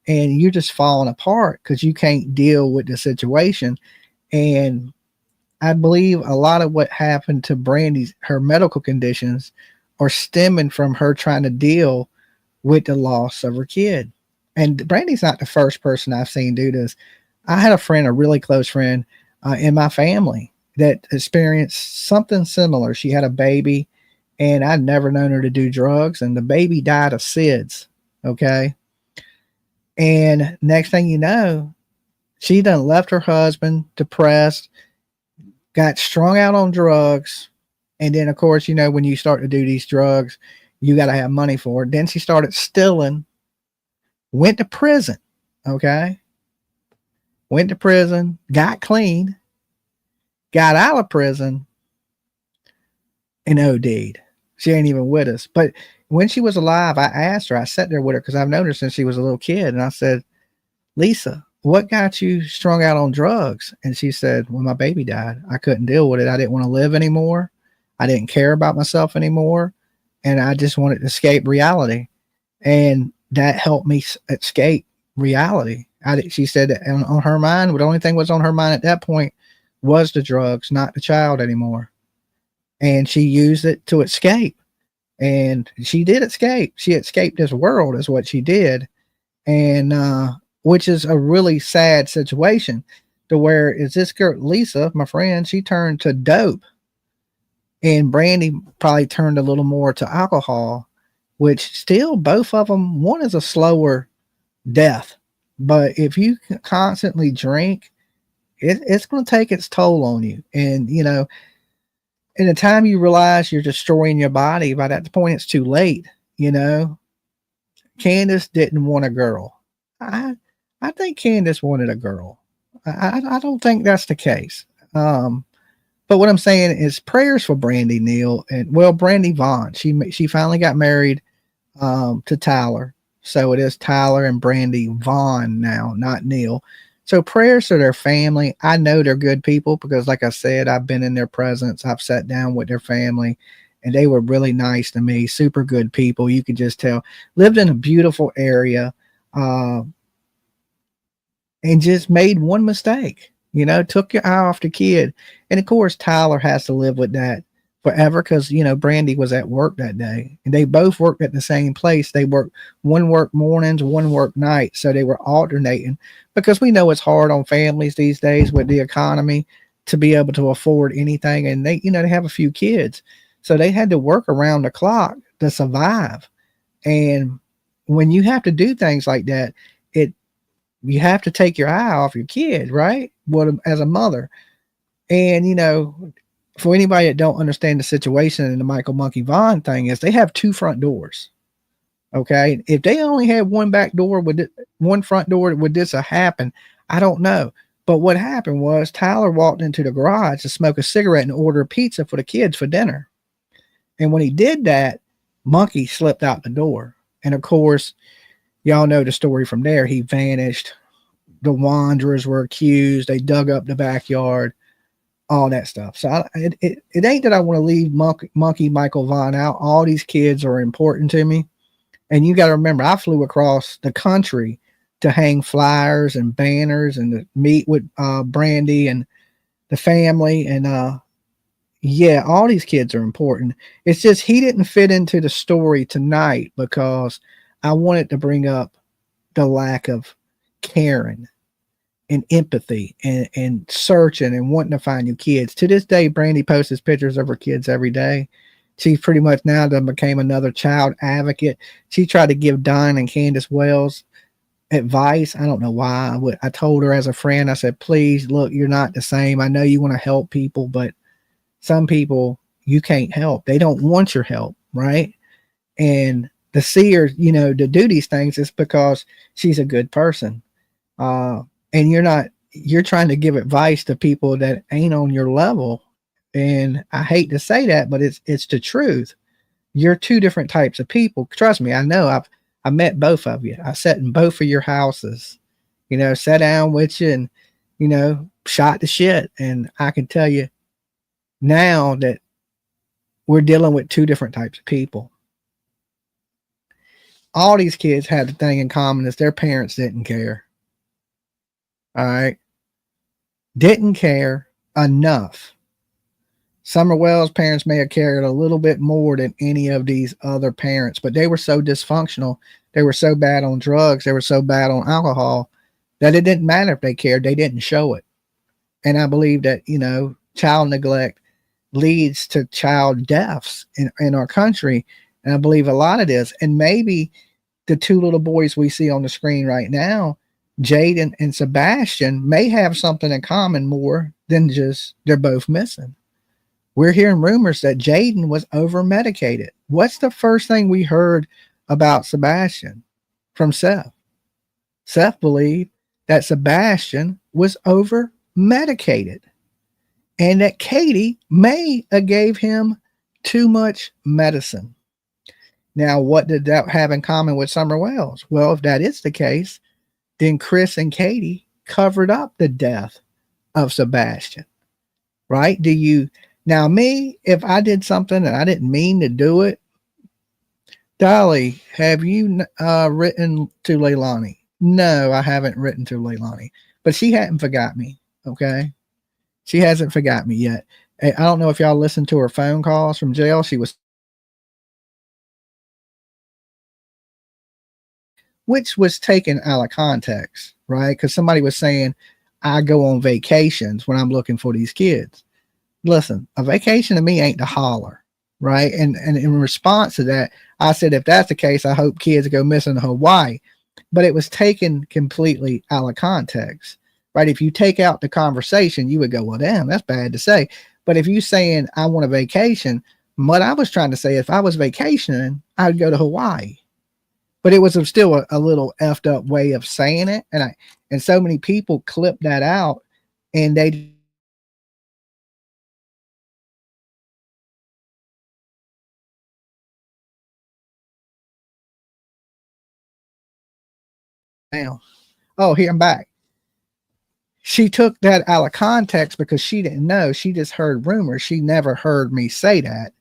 and you're just falling apart because you can't deal with the situation. And I believe a lot of what happened to Brandy's, her medical conditions, are stemming from her trying to deal with the loss of her kid. And Brandy's not the first person I've seen do this. I had a friend, a really close friend in my family, that experienced something similar. She had a baby, and I'd never known her to do drugs, and the baby died of SIDS. Okay. And next thing you know, she done left her husband depressed, got strung out on drugs. And then, of course, you know, when you start to do these drugs, you got to have money for it. Then she started stealing, went to prison. Okay. Went to prison, got clean, got out of prison, and OD'd. She ain't even with us. But when she was alive, I asked her, I sat there with her because I've known her since she was a little kid. And I said, Lisa, what got you strung out on drugs? And she said, when my baby died, I couldn't deal with it. I didn't want to live anymore. I didn't care about myself anymore. And I just wanted to escape reality. And that helped me escape reality. She said that on her mind, the only thing was on her mind at that point was the drugs, not the child anymore. And she used it to escape. And she did escape. She escaped this world is what she did. And, which is a really sad situation to where is this girl, Lisa, my friend, she turned to dope, and Brandy probably turned a little more to alcohol, which still both of them, one is a slower death. But if you constantly drink, it's going to take its toll on you. And, you know, in the time you realize you're destroying your body, by that point, it's too late. You know, Candace didn't want a girl. I think Candace wanted a girl. I don't think that's the case. But what I'm saying is prayers for Brandy, Neil, and well, Brandy Vaughn. She finally got married to Tyler. So it is Tyler and Brandy Vaughn now, not Neil. So prayers to their family. I know they're good people because, like I said, I've been in their presence. I've sat down with their family, and they were really nice to me. Super good people. You could just tell. Lived in a beautiful area, and just made one mistake. You know, took your eye off the kid. And of course, Tyler has to live with that forever because, you know, Brandy was at work that day and they both worked at the same place. They worked, one worked mornings, one worked nights. So they were alternating because we know it's hard on families these days with the economy to be able to afford anything. And they, you know, they have a few kids. So they had to work around the clock to survive. And when you have to do things like that, you have to take your eye off your kid, right? Well, as a mother. And, you know, for anybody that don't understand the situation in the Michael Monkey Vaughan thing is they have two front doors. Okay. If they only had one back door with one front door, would this have happened? I don't know. But what happened was Tyler walked into the garage to smoke a cigarette and order a pizza for the kids for dinner. And when he did that, Monkey slipped out the door. And of course, y'all know the story from there. He vanished. The Wanderers were accused. They dug up the backyard, all that stuff. So it ain't that I want to leave Monkey Michael Vaughan out. All these kids are important to me. And you got to remember, I flew across the country to hang flyers and banners and to meet with Brandy and the family. And yeah, all these kids are important. It's just he didn't fit into the story tonight because I wanted to bring up the lack of caring and empathy and searching and wanting to find your kids. To this day, Brandy posts pictures of her kids every day. She's pretty much now done became another child advocate. She tried to give Don and Candace Wells advice. I don't know why. I told her as a friend, I said, please, look, you're not the same. I know you want to help people, but some people you can't help. They don't want your help, right? And to see her, you know, to do these things is because she's a good person. And you're trying to give advice to people that ain't on your level. And I hate to say that, but it's the truth. You're two different types of people. Trust me, I know. I met both of you. I sat in both of your houses, you know, sat down with you and, you know, shot the shit. And I can tell you now that we're dealing with two different types of people. All these kids had the thing in common is their parents didn't care. All right. Didn't care enough. Summer Wells' parents may have cared a little bit more than any of these other parents, but they were so dysfunctional. They were so bad on drugs. They were so bad on alcohol that it didn't matter if they cared. They didn't show it. And I believe that, you know, child neglect leads to child deaths in our country. And I believe a lot of this, and maybe the two little boys we see on the screen right now, Jaden and Sebastian, may have something in common more than just they're both missing. We're hearing rumors that Jayden was over medicated. What's the first thing we heard about Sebastian from Seth? Seth believed that Sebastian was over medicated and that Katie may have gave him too much medicine. Now, what did that have in common with Summer Wells? Well, if that is the case, then Chris and Katie covered up the death of Sebastian, right? Now me, if I did something and I didn't mean to do it, Dolly, have you written to Leilani? No, I haven't written to Leilani, but she hadn't forgot me. Okay. She hasn't forgot me yet. I don't know if y'all listened to her phone calls from jail. She was, which was taken out of context, right? Because somebody was saying, I go on vacations when I'm looking for these kids. Listen, a vacation to me ain't to holler, right? And in response to that, I said, if that's the case, I hope kids go missing in Hawaii. But it was taken completely out of context, right? If you take out the conversation, you would go, well, damn, that's bad to say. But if you saying I want a vacation, what I was trying to say, if I was vacationing, I'd go to Hawaii. But it was still a little effed up way of saying it. And so many people clipped that out and they now. Oh, here I'm back. She took that out of context because she didn't know. She just heard rumors. She never heard me say that.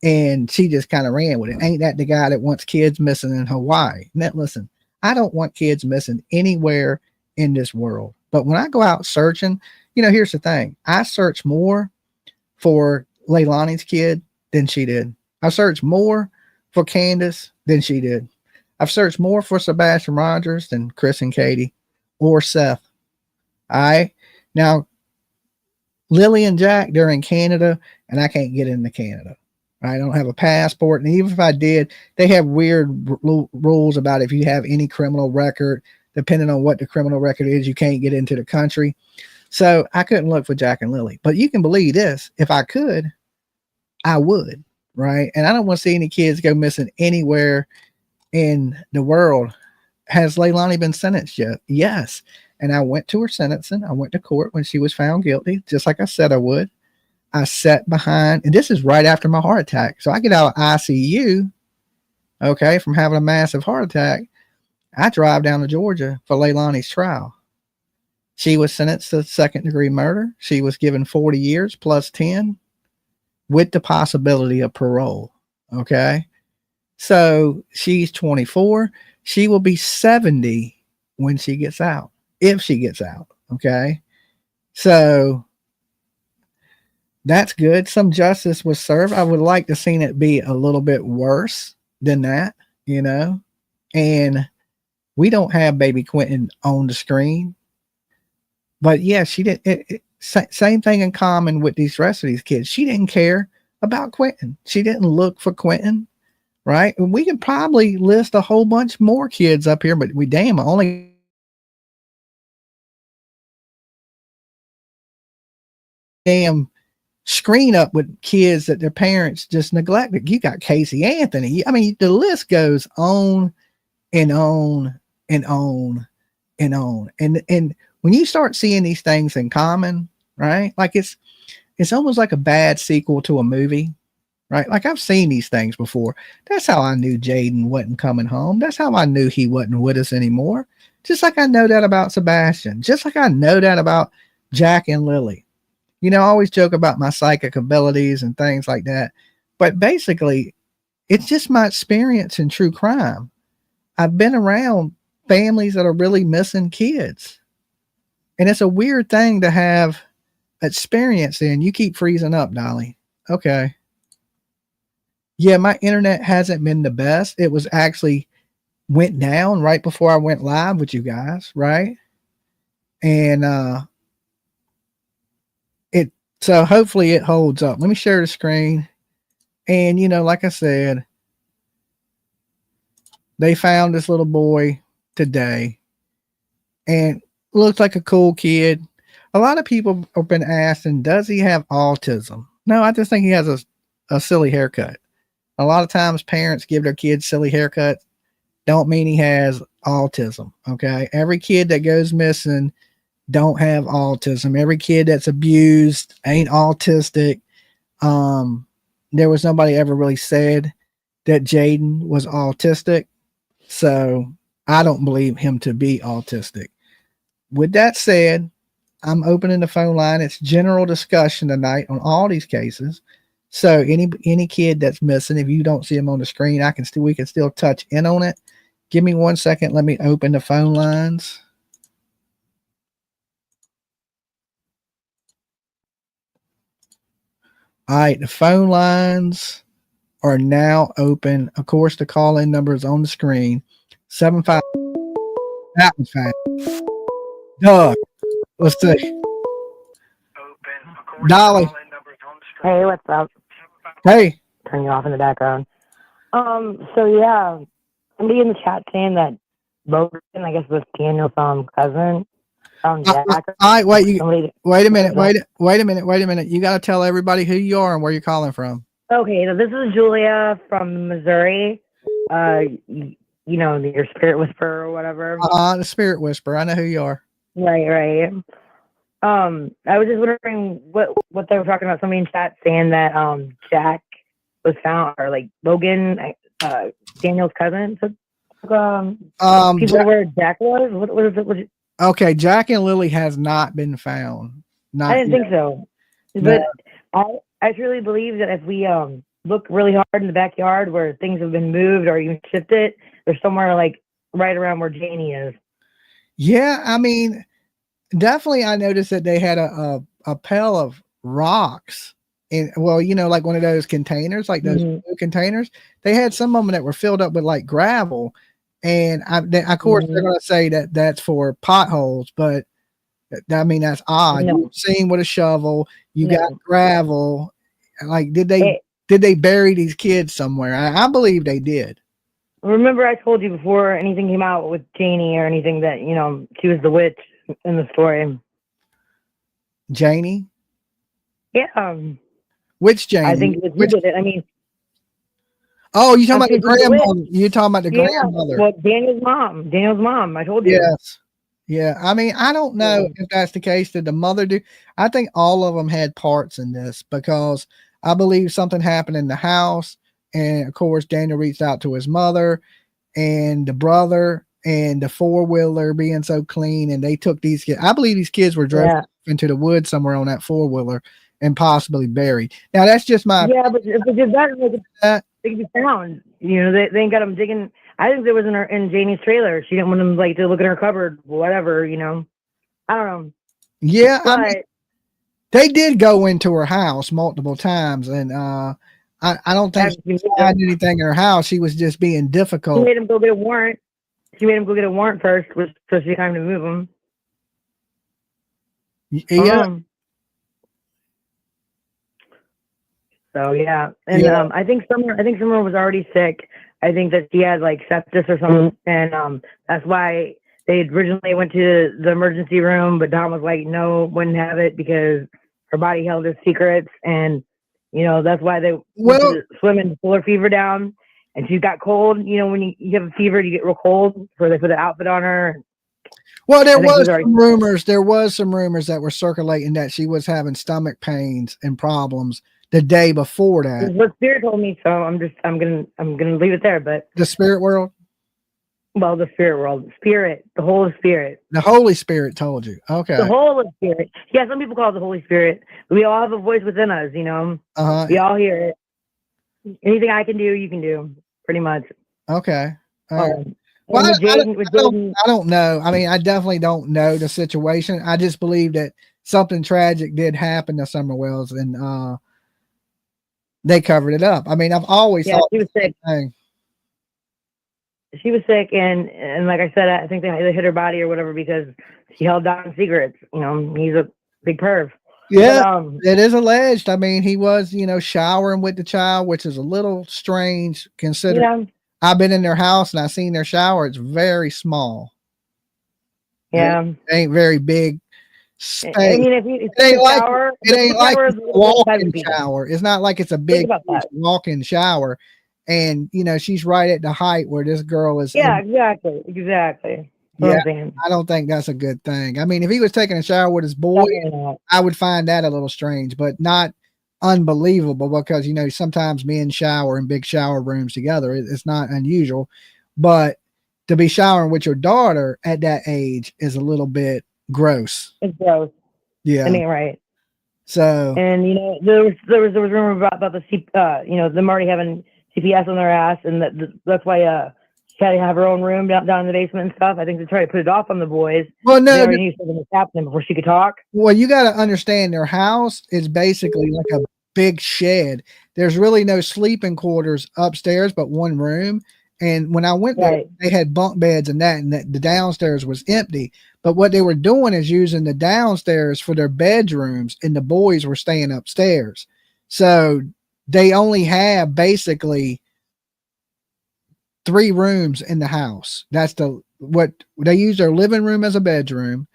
And she just kind of ran with it. Ain't that the guy that wants kids missing in Hawaii? Now, listen, I don't want kids missing anywhere in this world. But when I go out searching, here's the thing. I search more for Leilani's kid than she did. I searched more for Candace than she did. I've searched more for Sebastian Rogers than Chris and Katie or Seth. All right. Now, Lily and Jack, they're in Canada, and I can't get into Canada. I don't have a passport. And even if I did, they have weird rules about if you have any criminal record, depending on what the criminal record is, you can't get into the country. So I couldn't look for Jack and Lily. But you can believe this. If I could, I would. Right. And I don't want to see any kids go missing anywhere in the world. Has Leilani been sentenced yet? Yes. And I went to her sentencing. I went to court when she was found guilty, just like I said I would. I sat behind, and this is right after my heart attack. So I get out of ICU, okay, from having a massive heart attack. I drive down to Georgia for Leilani's trial. She was sentenced to second-degree murder. She was given 40 years plus 10 with the possibility of parole, okay? So she's 24. She will be 70 when she gets out, if she gets out, okay? So that's good. Some justice was served. I would like to see it be a little bit worse than that, and we don't have baby Quentin on the screen, but yeah, she did same thing in common with these rest of these kids. She didn't care about Quentin. She didn't look for Quentin, right? And we could probably list a whole bunch more kids up here, but we only screen up with kids that their parents just neglected. You got Casey Anthony. I mean, the list goes on and on and on and on. And when you start seeing these things in common, right? Like it's almost like a bad sequel to a movie, right? Like I've seen these things before. That's how I knew Jayden wasn't coming home. That's how I knew he wasn't with us anymore. Just like I know that about Sebastian. Just like I know that about Jack and Lily. I always joke about my psychic abilities and things like that. But basically, it's just my experience in true crime. I've been around families that are really missing kids. And it's a weird thing to have experience in. You keep freezing up, Dolly. Okay. Yeah, my internet hasn't been the best. It was actually went down right before I went live with you guys, right? And so hopefully it holds up. Let me share the screen. And, like I said, they found this little boy today and looks like a cool kid. A lot of people have been asking, does he have autism? No, I just think he has a silly haircut. A lot of times parents give their kids silly haircuts. Don't mean he has autism. Okay. Every kid that goes missing don't have autism. Every kid that's abused ain't autistic. There was nobody ever really said that Jayden was autistic. So I don't believe him to be autistic. With that said, I'm opening the phone line. It's general discussion tonight on all these cases. So any kid that's missing, if you don't see him on the screen, we can still touch in on it. Give me 1 second. Let me open the phone lines. All right, the phone lines are now open. Of course, the call-in number is on the screen. 75. That was fast. Doug, let's see. Dolly. Hey, what's up? Hey. Turn you off in the background. So yeah, somebody in the chat saying that Logan, I guess, was Daniel's cousin. Jack. All right, wait a minute. You got to tell everybody who you are and where you're calling from. Okay, so this is Julia from Missouri. You know, your spirit whisperer or whatever. The spirit whisperer. I know who you are. Right. I was just wondering what they were talking about. Somebody in chat saying that Jack was found, or like Logan, Daniel's cousin. So, people where Jack was. What is it? Okay, Jack and Lily has not been found. I didn't think so, but I truly believe that if we look really hard in the backyard where things have been moved or even shifted, there's somewhere like right around where Janie is. Yeah, I mean, definitely. I noticed that they had a pail of rocks, and like one of those containers, like those blue containers. They had some of them that were filled up with like gravel. And of course, they're going to say that that's for potholes, but I mean, that's odd. No. You're seeing with a shovel, you got gravel. Like, did they bury these kids somewhere? I believe they did. Remember, I told you before anything came out with Janie or anything that, she was the witch in the story. Janie? Yeah. Which Janie? I think you did it. I mean, oh, you talking about the grandmother? You talking about the grandmother? Well, Daniel's mom. I told you. Yes. Yeah. I mean, I don't know if that's the case. Did the mother do? I think all of them had parts in this because I believe something happened in the house. And of course, Daniel reached out to his mother and the brother and the four-wheeler being so clean. And they took these kids. I believe these kids were driven into the woods somewhere on that four-wheeler and possibly buried. Now, that's just my. Yeah, but if that they can be found. They ain't got them digging. I think there was in Janie's trailer. She didn't want them to look in her cupboard, whatever. I don't know. Yeah, I mean, they did go into her house multiple times, and I don't think she found anything in her house. She was just being difficult. She made him go get a warrant. First, so she time to move him. Yeah. So yeah, and I think Summer was already sick. I think that she had like sepsis or something, and that's why they originally went to the emergency room. But Don was like, no, wouldn't have it because her body held his secrets, and that's why they went to swim and pull her fever down. And she got cold. When you have a fever, you get real cold, so they put an outfit on her. Well, there was some rumors that were circulating that she was having stomach pains and problems the day before that. That's what Spirit told me, so I'm gonna leave it there. But the spirit world? Well, the spirit world. Spirit. The Holy Spirit. The Holy Spirit told you. Okay. The Holy Spirit. Yeah, some people call it the Holy Spirit. We all have a voice within us, Uh-huh. We all hear it. Anything I can do, you can do, pretty much. Okay. Well, I don't know. I mean, I definitely don't know the situation. I just believe that something tragic did happen to Summer Wells, and they covered it up. I mean, I've always thought she was sick. She was sick, and like I said, I think they hit her body or whatever because she held down secrets. He's a big perv. Yeah, but, it is alleged. I mean, he was, showering with the child, which is a little strange considering I've been in their house and I've seen their shower. It's very small. Yeah. It ain't very big. space. I mean, if you It ain't like shower, it ain't like shower a is a walk-in peasant. shower. It's not like it's a big Think about that. walk-in shower. And you know, she's right at the height where this girl is. Yeah, exactly. That's what Yeah, I'm saying. I don't think that's a good thing. I mean, if he was taking a shower with his boy, Definitely not. I would find that a little strange, but not unbelievable because, you know, sometimes men shower in big shower rooms together. It's not unusual, but to be showering with your daughter at that age is a little bit gross. It's gross. Yeah. It ain't right. So, And you know, there was rumor about the you know, them already having CPS on their ass, and that's why she had to have her own room down in the basement and stuff. I think they tried to put it off on the boys. well, no, They already knew something was happening before she could talk. well, you got to understand their house is basically like a big shed. There's really no sleeping quarters upstairs, but one room. And when I went there, Right. they had bunk beds and the downstairs was empty. But what they were doing is using the downstairs for their bedrooms, and the boys were staying upstairs. So they only have basically 3 rooms in the house. That's what they use their living room as a bedroom,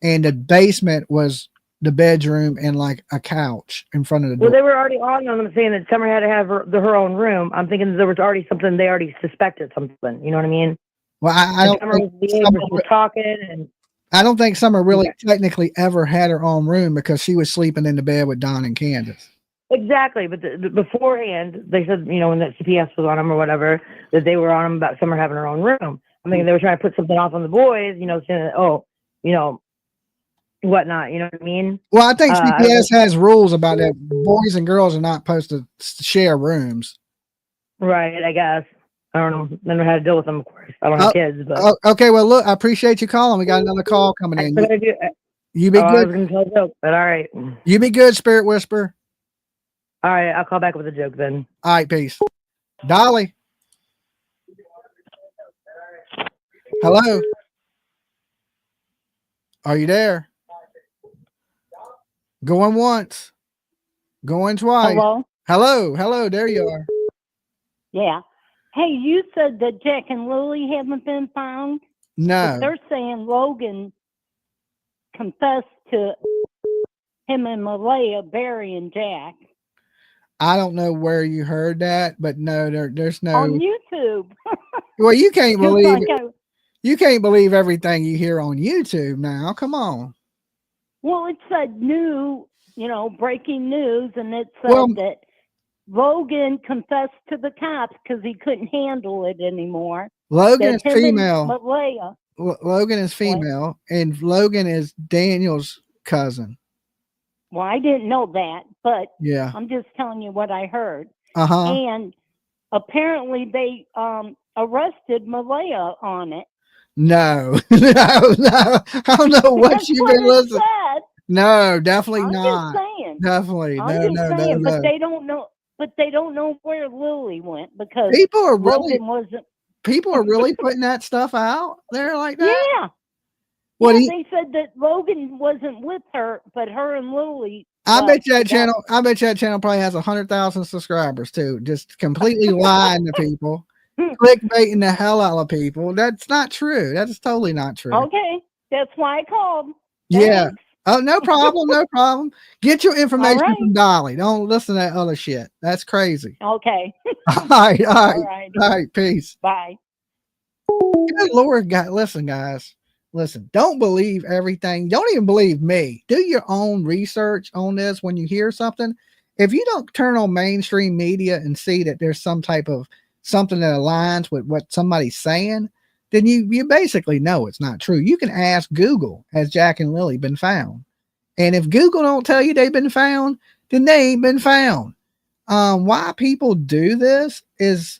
and the basement was the bedroom and like a couch in front of the door. Well, they were already on them saying that Summer had to have her own room. I'm thinking there was already something they already suspected something. You know what I mean? Well, I don't Summer think was talking, and I don't think Summer really technically ever had her own room because she was sleeping in the bed with Don and Candace. exactly. But beforehand, they said, you know, when that CPS was on them or whatever, that they were on them about Summer having her own room. I'm thinking they were trying to put something off on the boys, you know, saying, oh, you know, whatnot. You know what I mean? Well, I think CPS has rules about that. Boys and girls are not supposed to share rooms. Right. I guess. I don't know. I don't know how to deal with them, of course. I don't have kids, but. Okay. Well, look, I appreciate you calling. We got another call coming in. You be good. I was going to tell a joke, but all right. You be good, Spirit Whisper. All right. I'll call back with a joke then. All right. Peace. Dolly. Hello. Are you there? Going once. Going twice. Hello? Hello. There you are. Yeah. Hey, you said that Jack and Lily haven't been found? No. But they're saying Logan confessed to him and Malaya burying Jack. I don't know where you heard that, but no, there's no. On YouTube. Well, you can't Just believe like you can't believe everything you hear on YouTube now. Come on. well, it said new, you know, breaking news, and it said that Logan confessed to the cops because he couldn't handle it anymore. Logan is female. Malaya. Logan is female, and Logan is Daniel's cousin. Well, I didn't know that, but Yeah. I'm just telling you what I heard. Uh-huh. And apparently they arrested Malaya on it. No. no. I don't know what That's you've what been it listening. said. No, definitely I'm not. just saying. Definitely. I'm just saying, No. but they don't know. But they don't know where Lily went because People are really Logan wasn't. people are really putting that stuff out there like that. Yeah. What Yeah, they said that Logan wasn't with her, but her and Lily. I bet you that channel probably has 100,000 subscribers too. Just completely lying to people, clickbaiting the hell out of people. That's not true. That is totally not true. Okay, that's why I called. Yeah. Thanks. Oh, no problem. No problem. Get your information right. from Dolly. Don't listen to that other shit. That's crazy. Okay. All right. All right. All right. Peace. Bye. Good Lord, listen, guys. Listen, don't believe everything. Don't even believe me. Do your own research on this when you hear something. If you don't turn on mainstream media and see that there's some type of something that aligns with what somebody's saying, then you basically know it's not true. You can ask Google, has Jack and Lily been found? And if Google don't tell you they've been found, then they ain't been found. Why people do this is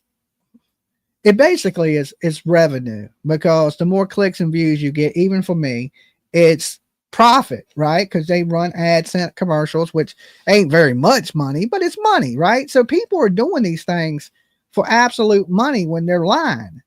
it basically is revenue, because the more clicks and views you get, even for me, it's profit, right? Because they run AdSense commercials, which ain't very much money, but it's money, right? So people are doing these things for absolute money when they're lying,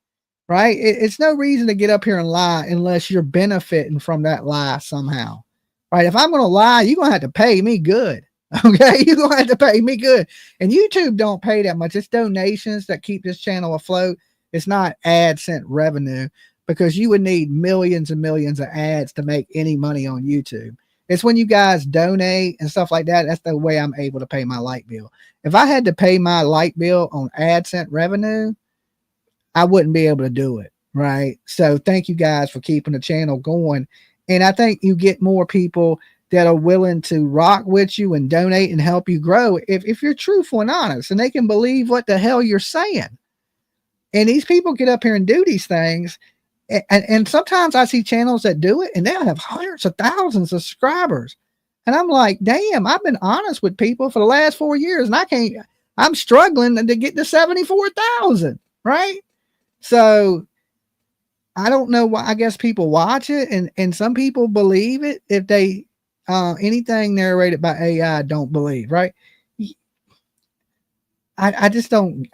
right? It's no reason to get up here and lie unless you're benefiting from that lie somehow, right? If I'm going to lie, you're going to have to pay me good. Okay, you're going to have to pay me good. And YouTube don't pay that much. It's donations that keep this channel afloat. It's not AdSense revenue, because you would need millions and millions of ads to make any money on YouTube. It's when you guys donate and stuff like that. That's the way I'm able to pay my light bill. If I had to pay my light bill on AdSense revenue, I wouldn't be able to do it. Right. So thank you guys for keeping the channel going. And I think you get more people that are willing to rock with you and donate and help you grow if you're truthful and honest, and they can believe what the hell you're saying. And these people get up here and do these things. And sometimes I see channels that do it and they'll have hundreds of thousands of subscribers. And I'm like, damn, I've been honest with people for the last 4 years and I'm struggling to get to 74,000. Right. So I don't know why. I guess people watch it and some people believe it if they anything narrated by AI don't believe, right? I just don't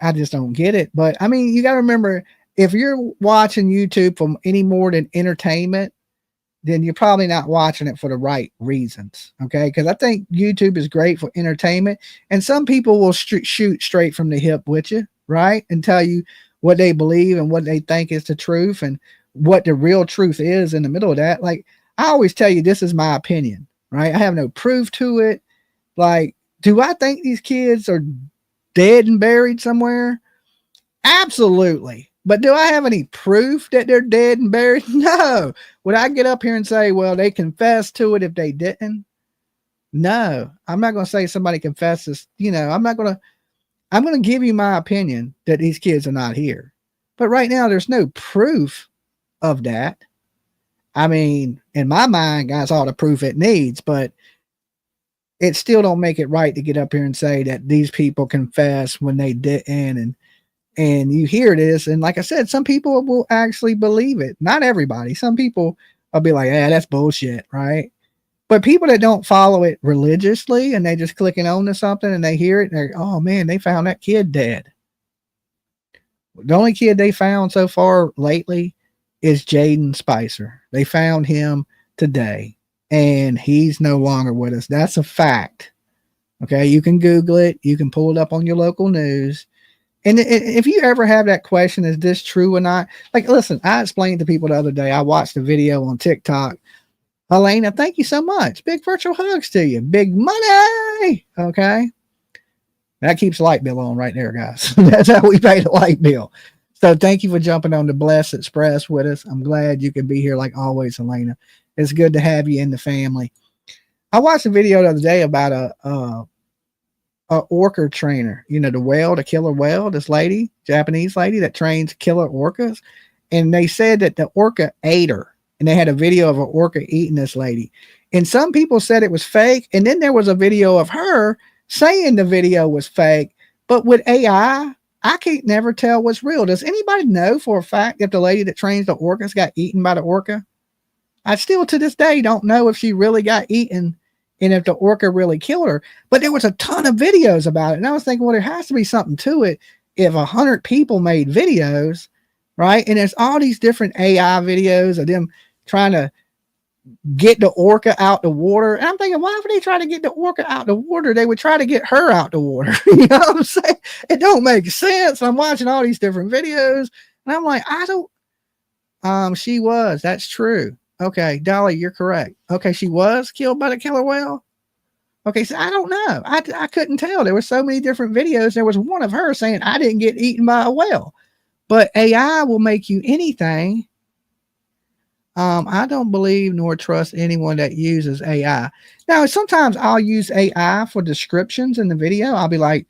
get it. But I mean, you got to remember, if you're watching YouTube for any more than entertainment, then you're probably not watching it for the right reasons. Okay. Because I think YouTube is great for entertainment, and some people will shoot straight from the hip with you, right? And tell you what they believe and what they think is the truth and what the real truth is in the middle of that. Like, I always tell you, this is my opinion, right? I have no proof to it. Like, do I think these kids are dead and buried somewhere? Absolutely. But do I have any proof that they're dead and buried? No. Would I get up here and say, well, they confessed to it if they didn't? No. I'm not going to say somebody confesses. You know, I'm going to give you my opinion that these kids are not here. But right now, there's no proof of that. I mean, in my mind, guys, all the proof it needs, but it still don't make it right to get up here and say that these people confess when they didn't. And you hear this, and like I said, some people will actually believe it. Not everybody. Some people will be like, yeah, that's bullshit, right? But people that don't follow it religiously and they just clicking on to something and they hear it and they're, oh man, they found that kid dead. The only kid they found so far lately is Jaden Spicer. They found him today and he's no longer with us. That's a fact. Okay. You can Google it. You can pull it up on your local news. And if you ever have that question, is this true or not? Like, listen, I explained to people the other day, I watched a video on TikTok. Elena, thank you so much. Big virtual hugs to you. Big money. Okay. That keeps the light bill on right there, guys. That's how we pay the light bill. So thank you for jumping on the Blessed Express with us. I'm glad you can be here like always, Elena. It's good to have you in the family. I watched a video the other day about a orca trainer, you know, the killer whale, this lady, Japanese lady that trains killer orcas. And they said that the orca ate her. And they had a video of an orca eating this lady. And some people said it was fake. And then there was a video of her saying the video was fake. But with AI, I can't never tell what's real. Does anybody know for a fact if the lady that trains the orcas got eaten by the orca? I still to this day don't know if she really got eaten and if the orca really killed her. But there was a ton of videos about it. And I was thinking, well, there has to be something to it if 100 people made videos, right? And there's all these different AI videos of them trying to get the orca out the water. And I'm thinking, why would they try to get the orca out the water? They would try to get her out the water. You know what I'm saying? It don't make sense. I'm watching all these different videos and I'm like, she was, that's true. Okay. Dolly, you're correct. Okay. She was killed by the killer whale. Okay. So I don't know. I couldn't tell. There were so many different videos. There was one of her saying, I didn't get eaten by a whale, but AI will make you anything. I don't believe nor trust anyone that uses AI. Now, sometimes I'll use AI for descriptions in the video. I'll be like,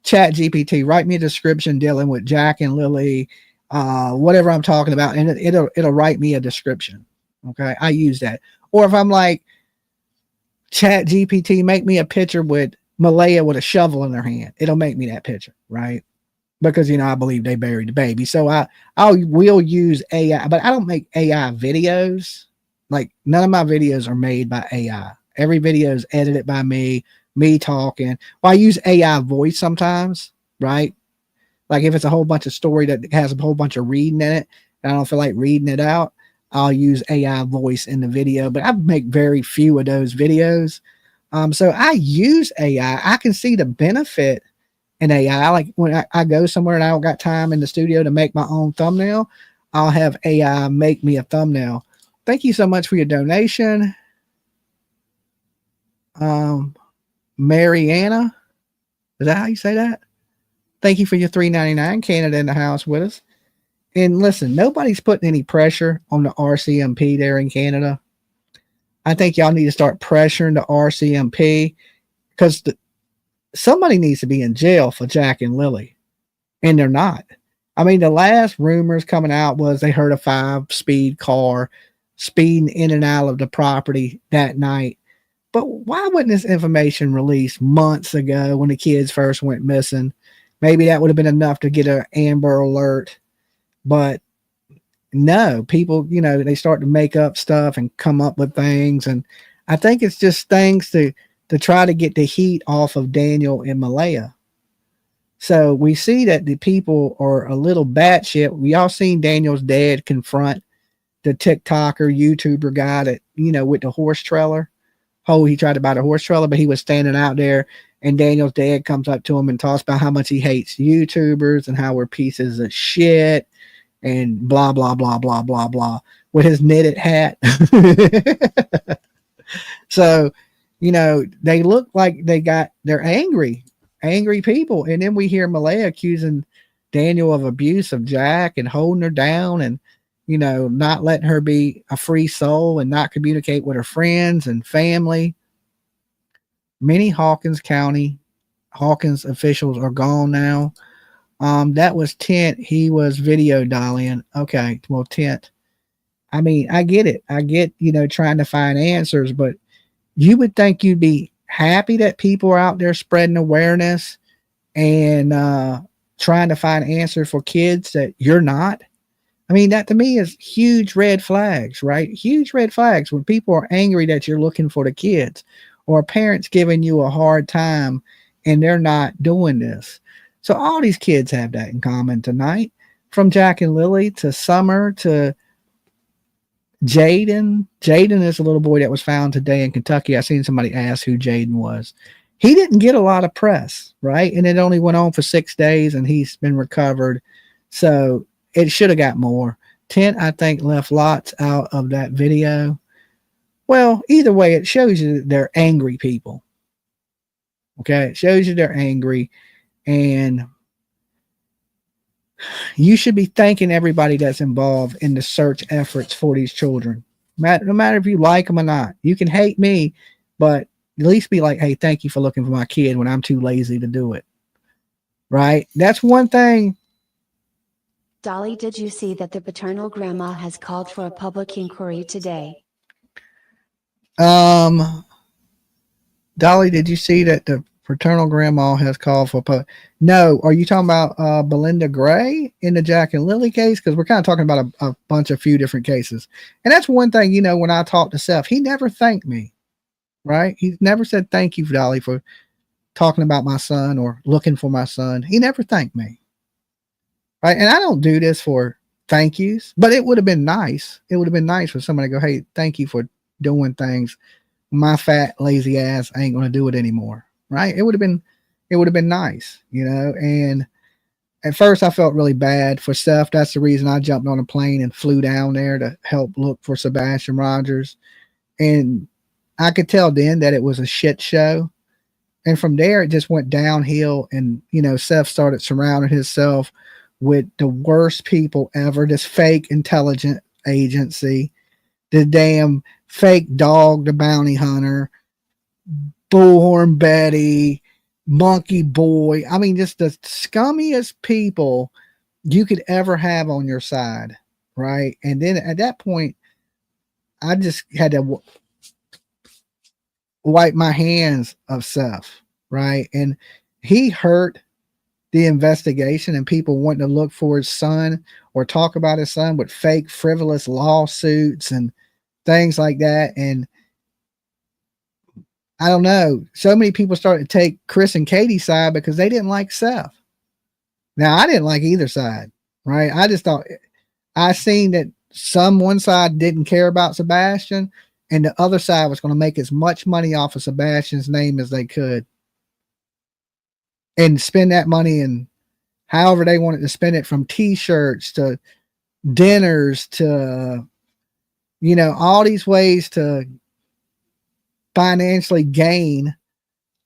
Chat GPT, write me a description dealing with Jack and Lily, whatever I'm talking about, and it'll write me a description. Okay, I use that. Or if I'm like, Chat GPT, make me a picture with Malaya with a shovel in her hand, it'll make me that picture, right? Because, you know, I believe they buried the baby. So I will use AI, but I don't make AI videos. Like, none of my videos are made by AI. Every video is edited by me talking. Well, I use AI voice sometimes, right? Like if it's a whole bunch of story that has a whole bunch of reading in it, and I don't feel like reading it out, I'll use AI voice in the video, but I make very few of those videos. So I use AI. I can see the benefit in AI. Like when I go somewhere and I don't got time in the studio to make my own thumbnail, I'll have AI make me a thumbnail. Thank you so much for your donation. Mariana. Is that how you say that? Thank you for your $3.99. Canada in the house with us. And listen, nobody's putting any pressure on the RCMP there in Canada. I think y'all need to start pressuring the RCMP because somebody needs to be in jail for Jack and Lily, and they're not. I mean, the last rumors coming out was they heard a 5-speed car speeding in and out of the property that night. But why wasn't this information released months ago when the kids first went missing? Maybe that would have been enough to get an Amber Alert. But no, people, they start to make up stuff and come up with things. And I think it's just things to try to get the heat off of Daniel and Malaya. So we see that the people are a little batshit. We all seen Daniel's dad confront the TikToker, YouTuber guy that, with the horse trailer. Oh, he tried to buy the horse trailer, but he was standing out there, and Daniel's dad comes up to him and talks about how much he hates YouTubers and how we're pieces of shit and blah, blah, blah, blah, blah, blah, with his knitted hat. So, they look like they're angry people. And then we hear Malaya accusing Daniel of abuse of Jack and holding her down and, not letting her be a free soul and not communicate with her friends and family. Many Hawkins officials are gone now. That was Tent. He was video dollying. Okay. Well, Tent, I mean, I get it. I get, trying to find answers, but you would think you'd be happy that people are out there spreading awareness and trying to find answers for kids that you're not. I mean, that to me is huge red flags, right? Huge red flags when people are angry that you're looking for the kids or parents giving you a hard time and they're not doing this. So all these kids have that in common tonight, from Jack and Lily to Summer to Jaden. Jaden is a little boy that was found today in Kentucky. I seen somebody ask who Jaden was. He didn't get a lot of press, right? And it only went on for 6 days and he's been recovered. So it should have got more. Tent, I think, left lots out of that video. Well, either way, it shows you that they're angry people. Okay, it shows you they're angry. And you should be thanking everybody that's involved in the search efforts for these children. No matter if you like them or not. You can hate me, but at least be like, hey, thank you for looking for my kid when I'm too lazy to do it. Right? That's one thing. Dolly, did you see that the paternal grandma has called for a public inquiry today? Dolly, did you see that the paternal grandma has called for No, are you talking about Belinda Gray in the Jack and Lily case? Because we're kind of talking about a few different cases. And that's one thing, when I talked to Seth, he never thanked me, right? He never said thank you, Dolly, for talking about my son or looking for my son. He never thanked me. Right. And I don't do this for thank yous, but it would have been nice. It would have been nice for somebody to go, hey, thank you for doing things. My fat, lazy ass ain't going to do it anymore. Right. It would have been nice, and at first I felt really bad for Seth. That's the reason I jumped on a plane and flew down there to help look for Sebastian Rogers. And I could tell then that it was a shit show. And from there, it just went downhill. And, Seth started surrounding himself with the worst people ever, this fake intelligence agency, the damn fake dog, the bounty hunter, Bullhorn Betty, Monkey Boy. I mean, just the scummiest people you could ever have on your side, right? And then at that point, I just had to wipe my hands of Seth, right? And he hurt the investigation and people wanting to look for his son or talk about his son with fake frivolous lawsuits and things like that. And I don't know, so many people started to take Chris and Katie's side because they didn't like Seth. Now, I didn't like either side, right? I just thought I seen that one side didn't care about Sebastian and the other side was going to make as much money off of Sebastian's name as they could and spend that money and however they wanted to spend it, from t-shirts to dinners to, all these ways to financially gain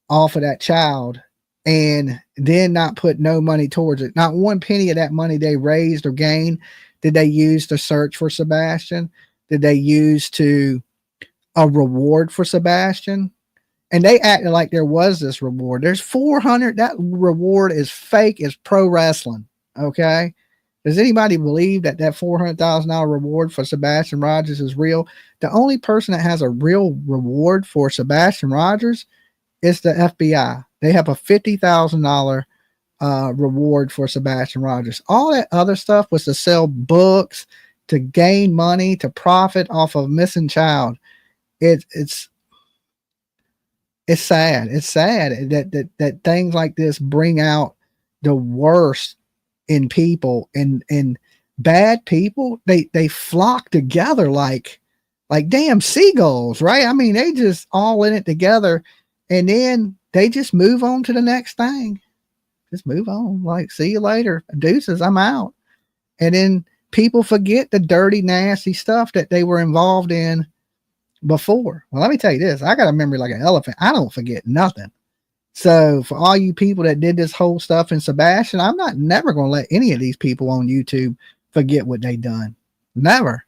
off of that child and then not put no money towards it. Not one penny of that money they raised or gained did they use to search for Sebastian. Did they use to a reward for Sebastian? And they acted like there was this reward. There's 400. That reward is fake as pro wrestling. Okay. Does anybody believe that that $400,000 reward for Sebastian Rogers is real? The only person that has a real reward for Sebastian Rogers is the FBI. They have a $50,000 reward for Sebastian Rogers. All that other stuff was to sell books, to gain money, to profit off of a missing child. It's sad. It's sad that things like this bring out the worst in people, and bad people. They flock together like damn seagulls, right? I mean, they just all in it together, and then they just move on to the next thing. Just move on. Like, see you later, deuces, I'm out. And then people forget the dirty, nasty stuff that they were involved in before. Well, let me tell you this. I got a memory like an elephant. I don't forget nothing. So for all you people that did this whole stuff in Sebastian, I'm never going to let any of these people on YouTube forget what they done. Never.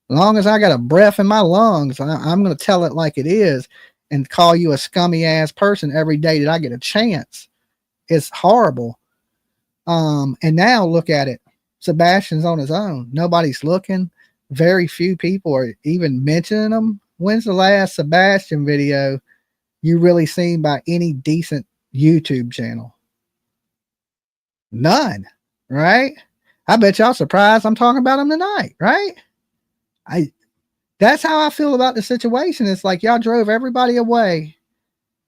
As long as I got a breath in my lungs, I'm going to tell it like it is and call you a scummy ass person every day that I get a chance. It's horrible. And now look at it. Sebastian's on his own. Nobody's looking. Very few people are even mentioning him. When's the last Sebastian video you really seen by any decent YouTube channel? None, right? I bet y'all surprised I'm talking about him tonight, right? That's how I feel about the situation. It's like y'all drove everybody away.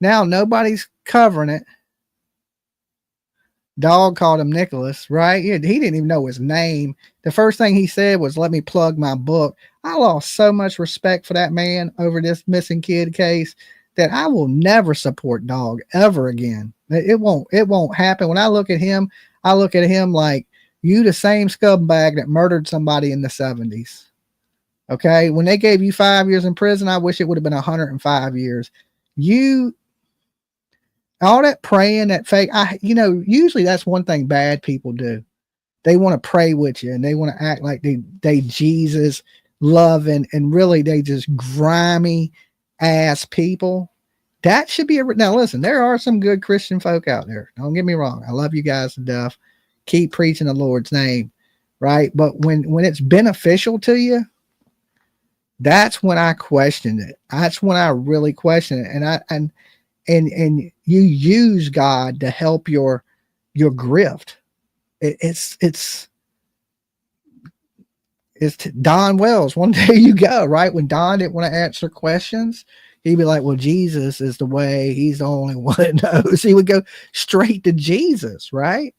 Now nobody's covering it. Dog called him Nicholas, right? He didn't even know his name. The first thing he said was, let me plug my book. I lost so much respect for that man over this missing kid case that I will never support Dog ever again. It won't happen. When I look at him like, you the same scumbag that murdered somebody in the 70s. Okay. When they gave you 5 years in prison, I wish it would have been 105 years. All that praying, that fake, usually that's one thing bad people do. They want to pray with you and they want to act like they Jesus loving, and really they just grimy ass people. That should be now listen, there are some good Christian folk out there. Don't get me wrong. I love you guys to death. Keep preaching the Lord's name, right? But when it's beneficial to you, that's when I questioned it. That's when I really questioned it. And you use God to help your grift. It's Don Wells. One day you go, right? When Don didn't want to answer questions, he'd be like, well, Jesus is the way. He's the only one that knows. He would go straight to Jesus, right?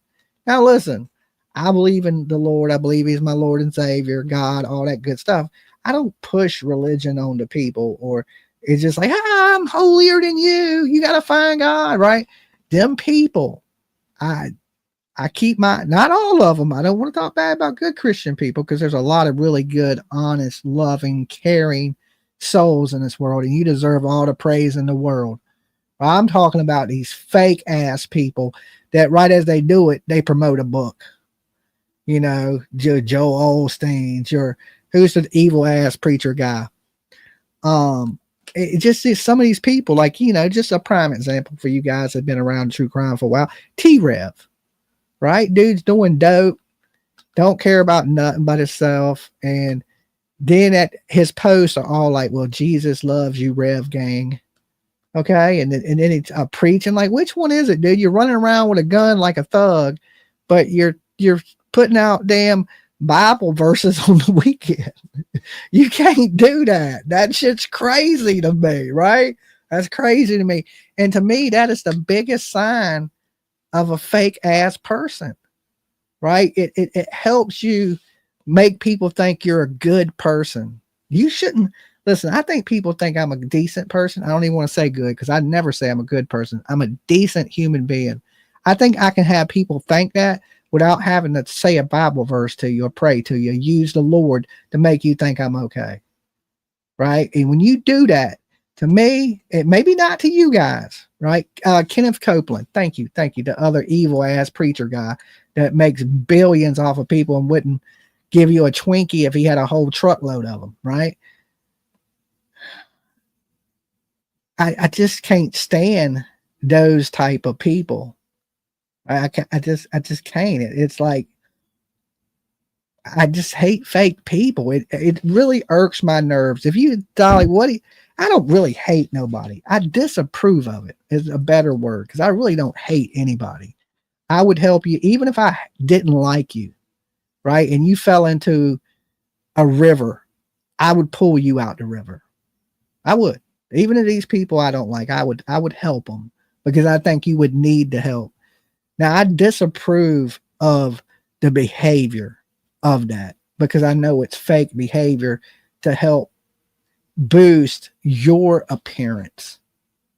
Now, listen, I believe in the Lord. I believe he's my Lord and Savior, God, all that good stuff. I don't push religion on the people, or it's just like, I'm holier than you. You got to find God, right? Them people, I keep not all of them. I don't want to talk bad about good Christian people, because there's a lot of really good, honest, loving, caring souls in this world, and you deserve all the praise in the world. I'm talking about these fake ass people that right as they do it, they promote a book. You know, Joe Osteen, who's the evil ass preacher guy. It just is some of these people, like, just a prime example for you guys that have been around true crime for a while. T-Rev, right? Dude's doing dope, don't care about nothing but himself. And then at his posts are all like, well, Jesus loves you, Rev gang. Okay. And then it's preaching, like, which one is it, dude? You're running around with a gun like a thug, but you're putting out damn Bible verses on the weekend. You can't do that. That shit's crazy to me, right? That's crazy to me. And to me, that is the biggest sign of a fake ass person, right? It helps you make people think you're a good person. You shouldn't listen. I think people think I'm a decent person. I don't even want to say good, because I never say I'm a good person. I'm a decent human being. I think I can have people think that without having to say a Bible verse to you or pray to you, use the Lord to make you think I'm okay. Right? And when you do that, To me, it maybe not to you guys, right? Kenneth Copeland, thank you, the other evil ass preacher guy that makes billions off of people and wouldn't give you a Twinkie if he had a whole truckload of them, right? I just can't stand those type of people. I just can't. It's like I just hate fake people. It really irks my nerves. If you, Dolly, I don't really hate nobody. I disapprove of it is a better word, because I really don't hate anybody. I would help you even if I didn't like you, right? And you fell into a river, I would pull you out the river. I would. Even if these people I don't like, I would help them because I think you would need the help. Now, I disapprove of the behavior of that because I know it's fake behavior to help boost your appearance,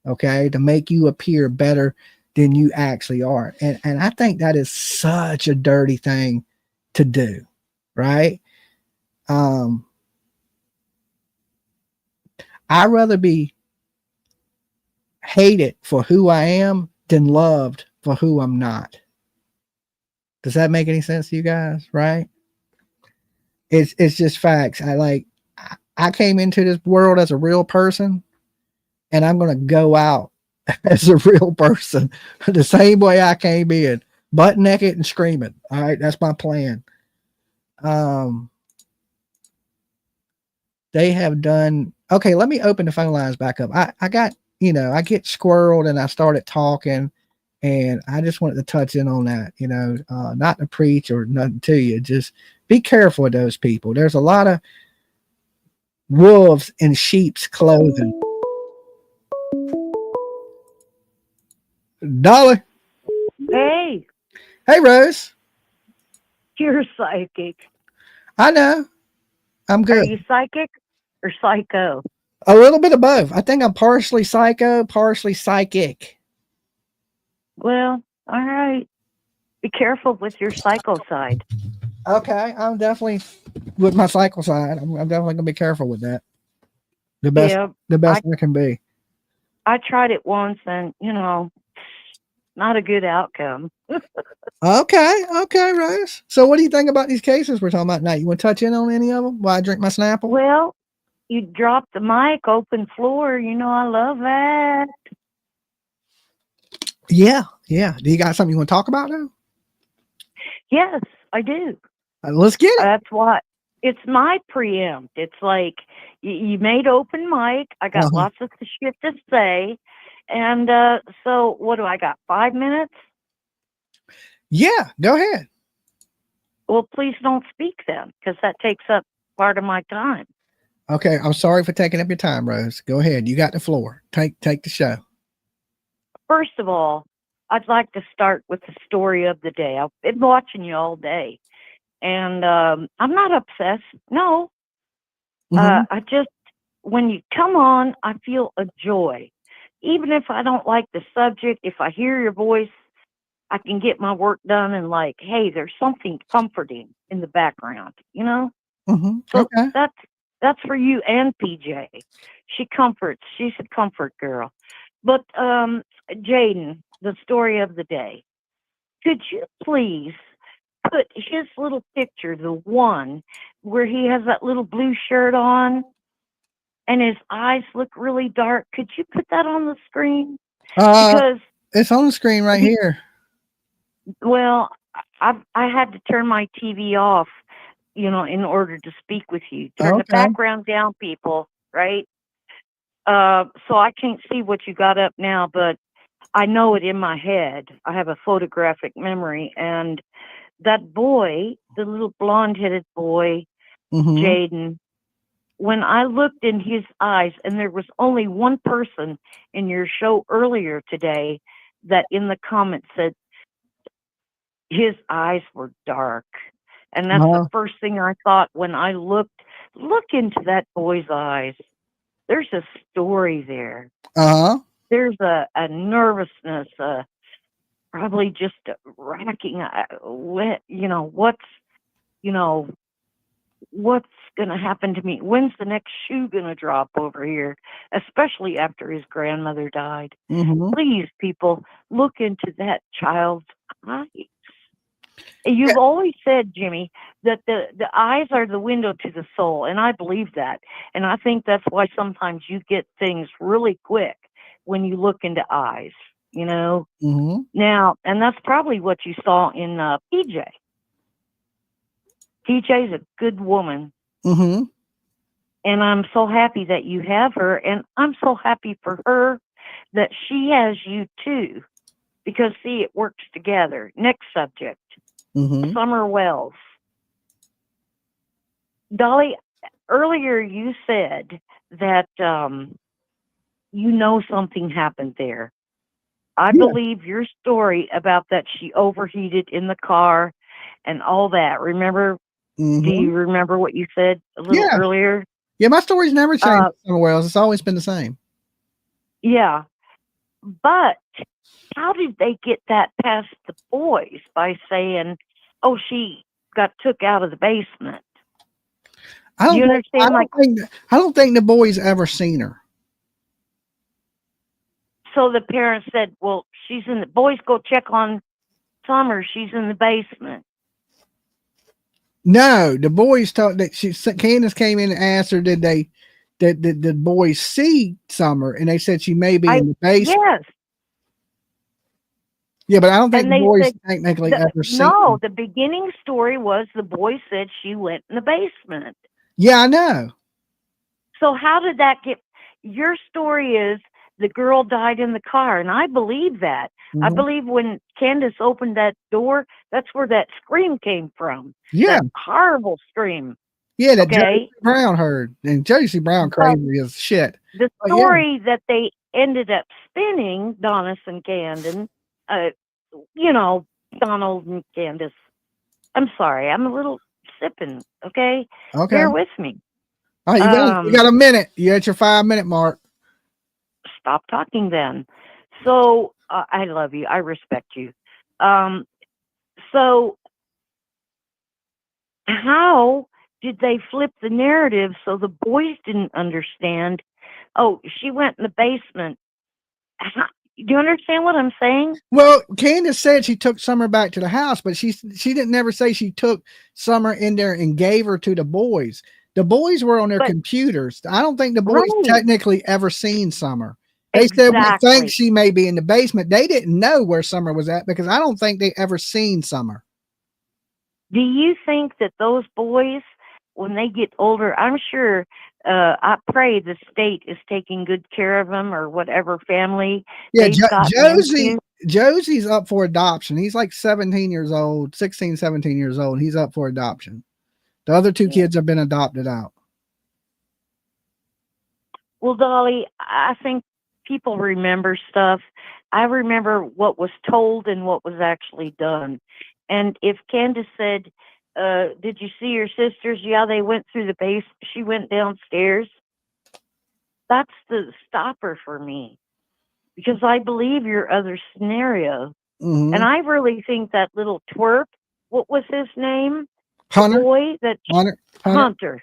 okay, to make you appear better than you actually are. And I think that is such a dirty thing to do, right? I'd rather be hated for who I am than loved for who I'm not. Does that make any sense to you guys? Right? It's just facts. I came into this world as a real person, and I'm going to go out as a real person the same way I came in, butt naked and screaming. All right, that's my plan. They have done okay. Let me open the phone lines back up. I got, I get squirreled and I started talking, and I just wanted to touch in on that, not to preach or nothing to you. Just be careful of those people. There's a lot of wolves in sheep's clothing. Dolly. Hey, Hey, Rose. you're psychic. I know. I'm good. Are you psychic or psycho? A little bit of both. I think I'm partially psycho, partially psychic. Well, all right. Be careful with your psycho side. Okay, I'm definitely with my psycho side. I'm definitely gonna be careful with that. The best I can be. I tried it once, and not a good outcome. Okay, Rose. So, what do you think about these cases we're talking about tonight? You want to touch in on any of them while I drink my Snapple? Well, you dropped the mic, open floor. I love that. Yeah. Do you got something you want to talk about now? Yes, I do. Let's get it. That's what it's my preempt. It's like you made open mic. I got lots of shit to say. And so what do I got? 5 minutes? Yeah, go ahead. Well, please don't speak then, because that takes up part of my time. Okay, I'm sorry for taking up your time, Rose. Go ahead. You got the floor. Take the show. First of all, I'd like to start with the story of the day. I've been watching you all day, and I'm not obsessed. No. I just, when you come on, I feel a joy. Even if I don't like the subject, if I hear your voice, I can get my work done and hey, there's something comforting in the background, So okay. that's for you and PJ. She comforts. She's a comfort girl. But Jayden, the story of the day. Could you please put his little picture, the one where he has that little blue shirt on and his eyes look really dark? Could you put that on the screen? Because it's on the screen right here. Well, I had to turn my TV off, in order to speak with you. Turn the background down, people, right? So I can't see what you got up now, but I know it in my head. I have a photographic memory. And that boy, the little blonde-headed boy, Jayden, when I looked in his eyes, and there was only one person in your show earlier today that in the comments said his eyes were dark. And that's the first thing I thought when I look into that boy's eyes. There's a story there. There's a nervousness, probably just racking, what's going to happen to me? When's the next shoe going to drop over here? Especially after his grandmother died. Mm-hmm. Please, people, look into that child's eyes. You've always said, Jimmy, that the eyes are the window to the soul, and I believe that. And I think that's why sometimes you get things really quick when you look into eyes, you know? Mm-hmm. Now, and that's probably what you saw in PJ. PJ's a good woman. Mm-hmm. And I'm so happy that you have her, and I'm so happy for her that she has you too. Because, see, it works together. Next subject. Mm-hmm. Summer Wells. Dolly, earlier you said that you know something happened there. I believe your story about that she overheated in the car and all that. Remember? Mm-hmm. Do you remember what you said a little earlier? Yeah, my story's never changed somewhere else. It's always been the same. Yeah. But how did they get that past the boys by saying, oh, she got took out of the basement? I don't think the boys ever seen her. So the parents said, well, she's in the boys, go check on Summer. She's in the basement. No, the boys thought that Candace came in and asked her, did the boys see Summer? And they said she may be in the basement. Yes. Yeah, but I don't think the boys technically ever seen her. No, the beginning story was the boys said she went in the basement. Yeah, I know. So how did that get? Your story is the girl died in the car, and I believe that. Mm-hmm. I believe when Candace opened that door, that's where that scream came from. Yeah. That horrible scream. Yeah, that Josie Brown heard. And Josie Brown crazy as shit. The story that they ended up spinning, Donis and Candon, you know, Donald and Candace. I'm sorry, I'm a little sipping, okay? Bear with me. All right, you got a minute. You're at your 5-minute mark. Stop talking then. So, I love you. I respect you. So, how did they flip the narrative so the boys didn't understand? Oh, she went in the basement. Do you understand what I'm saying? Well, Candace said she took Summer back to the house, but she didn't never say she took Summer in there and gave her to the boys. The boys were on their computers. I don't think the boys technically ever seen Summer. They said, we think she may be in the basement. They didn't know where Summer was at because I don't think they ever seen Summer. Do you think that those boys, when they get older, I'm sure, I pray the state is taking good care of them or whatever family. Yeah, Josie's up for adoption. He's like 17 years old, 16, 17 years old. He's up for adoption. The other two kids have been adopted out. Well, Dolly, I think people remember stuff. I remember what was told and what was actually done. And if Candace said, did you see your sisters? Yeah, they went through the base. She went downstairs. That's the stopper for me. Because I believe your other scenario. Mm-hmm. And I really think that little twerp, what was his name? Hunter. The boy that Hunter.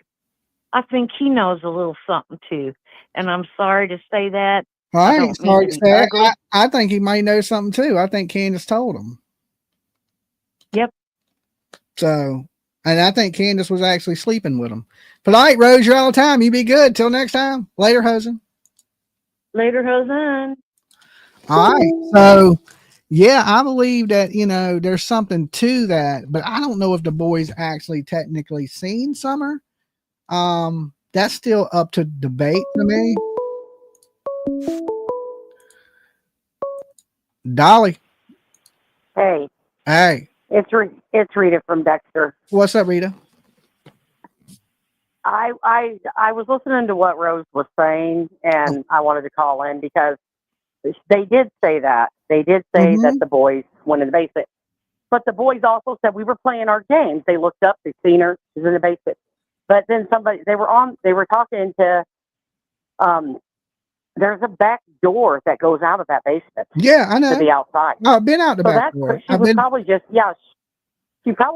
I think he knows a little something too. And I'm sorry to say that. I ain't sorry to say it. I think he might know something too. I think Candace told him. Yep. So, and I think Candace was actually sleeping with him. But all right, Rose, you're out of time. You be good. Till next time. Later, Hosen. Later, Hosen. All right. So, yeah, I believe that, you know, there's something to that, but I don't know if the boys actually technically seen Summer. That's still up to debate to me. Dolly. Hey. Hey. It's Rita from Dexter. What's up, Rita? I was listening to what Rose was saying, and I wanted to call in because they did say that. They did say that the boys went in the basement. But the boys also said we were playing our games. They looked up, they seen her, she's in the basement. But then they were talking to there's a back door that goes out of that basement. Yeah, I know. To the outside. Oh, I've been out the back door. She probably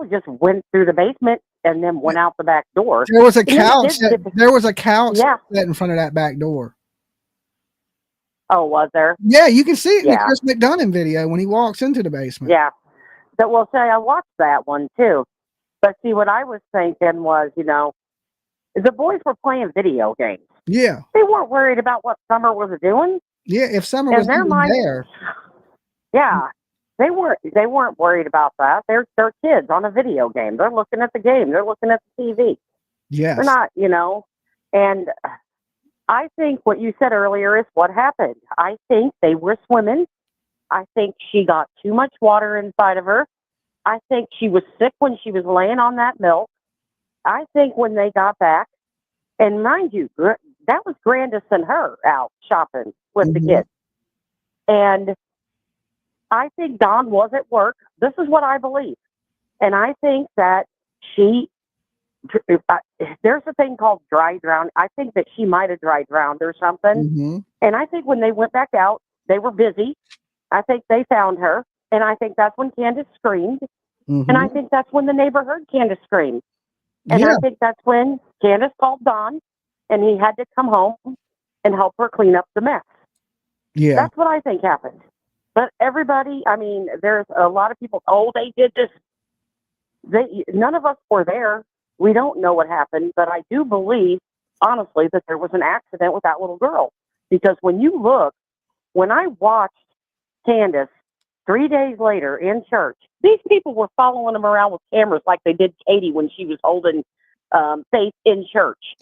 just went through the basement and then went out the back door. There was a And they couch. did- There was a couch Yeah. set in front of that back door. Oh, was there? Yeah, you can see it in the Yeah. Chris McDonough video when he walks into the basement. Yeah. But well, say I watched that one too. But see, what I was thinking was, you know, the boys were playing video games. Yeah. They weren't worried about what Summer was doing. Yeah, if Summer In was their even mind- there. Yeah. They weren't worried about that. They're kids on a video game. They're looking at the game. They're looking at the TV. Yes. They're not, you know. And I think what you said earlier is what happened. I think they were swimming. I think she got too much water inside of her. I think she was sick when she was laying on that milk. I think when they got back, and mind you, that was Grandis and her out shopping with the kids. And I think Dawn was at work. This is what I believe. And I think that there's a thing called dry drown. I think that she might have dry drowned or something. And I think when they went back out, they were busy. I think they found her. And I think that's when Candace screamed. And I think that's when the neighbor heard Candace scream. And I think that's when Candace called Don, and he had to come home and help her clean up the mess. Yeah. That's what I think happened. But everybody, I mean, there's a lot of people, oh, they did this. None of us were there. We don't know what happened, but I do believe, honestly, that there was an accident with that little girl. Because when you look, when I watched Candace 3 days later in church, these people were following him around with cameras like they did Katie when she was holding Faith in church.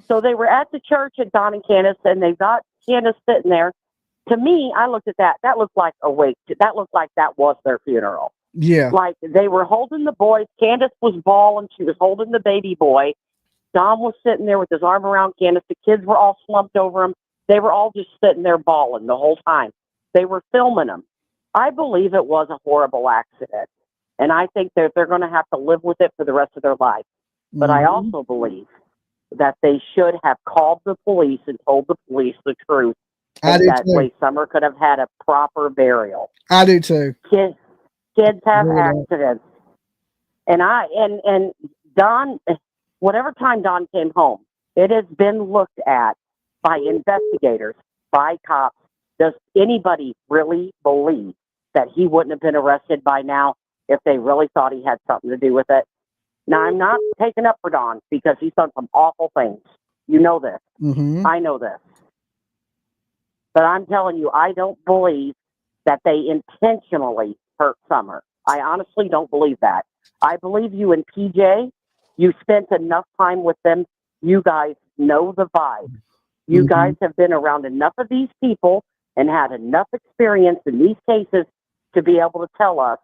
So they were at the church at Don and Candace, and they got Candace sitting there. To me, I looked at that. That looked like a wake. That looked like that was their funeral. Yeah. Like they were holding the boys. Candace was bawling. She was holding the baby boy. Don was sitting there with his arm around Candace. The kids were all slumped over him. They were all just sitting there bawling the whole time. They were filming them. I believe it was a horrible accident. And I think that they're going to have to live with it for the rest of their life. But I also believe that they should have called the police and told the police the truth. And that way Summer could have had a proper burial. I do too. Kids have accidents. And Don, whatever time Don came home, it has been looked at by investigators, by cops. Does anybody really believe that he wouldn't have been arrested by now if they really thought he had something to do with it? Now, I'm not taking up for Don because he's done some awful things. You know this. I know this. But I'm telling you, I don't believe that they intentionally hurt Summer. I honestly don't believe that. I believe you and PJ, you spent enough time with them. You guys know the vibe. You guys have been around enough of these people and had enough experience in these cases to be able to tell us,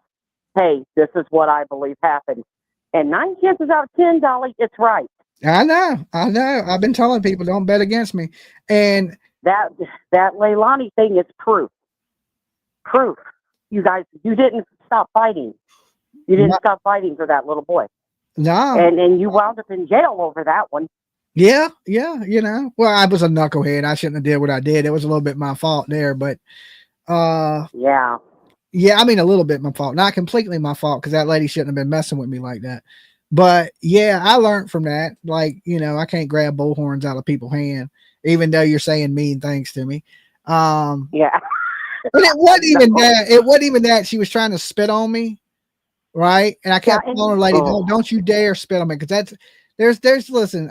hey, this is what I believe happened. And 9 chances out of 10, Dolly, it's right. I know. I've been telling people don't bet against me. And that Leilani thing is proof. Proof. You guys, you didn't stop fighting. You didn't stop fighting for that little boy. No. And you wound up in jail over that one. Yeah, you know. Well, I was a knucklehead. I shouldn't have did what I did. It was a little bit my fault there, but yeah, I mean a little bit my fault. Not completely my fault, because that lady shouldn't have been messing with me like that. But yeah, I learned from that. Like, you know, I can't grab bullhorns out of people's hand, even though you're saying mean things to me. Yeah. But it wasn't even that. It wasn't even that. She was trying to spit on me, right? And I kept telling her, lady, don't you dare spit on me, because there's listen,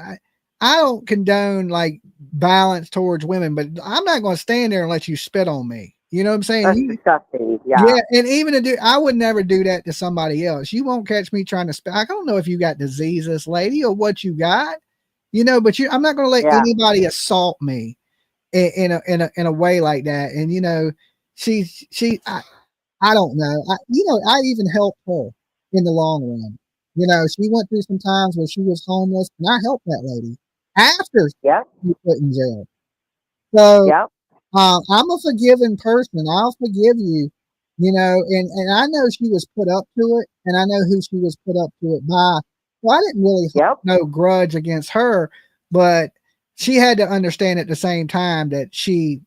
I don't condone like violence towards women, but I'm not going to stand there and let you spit on me. You know what I'm saying? That's disgusting. Yeah. Yeah, and even I would never do that to somebody else. You won't catch me trying to spit. I don't know if you got diseases, lady, or what you got. You know, but I'm not going to let anybody assault me in a way like that. And you know, I don't know. I even helped her in the long run. You know, she went through some times where she was homeless, and I helped that lady after she put in jail. So I'm a forgiving person. I'll forgive you, you know, and I know she was put up to it, and I know who she was put up to it by. So I didn't really have no grudge against her, but she had to understand at the same time that she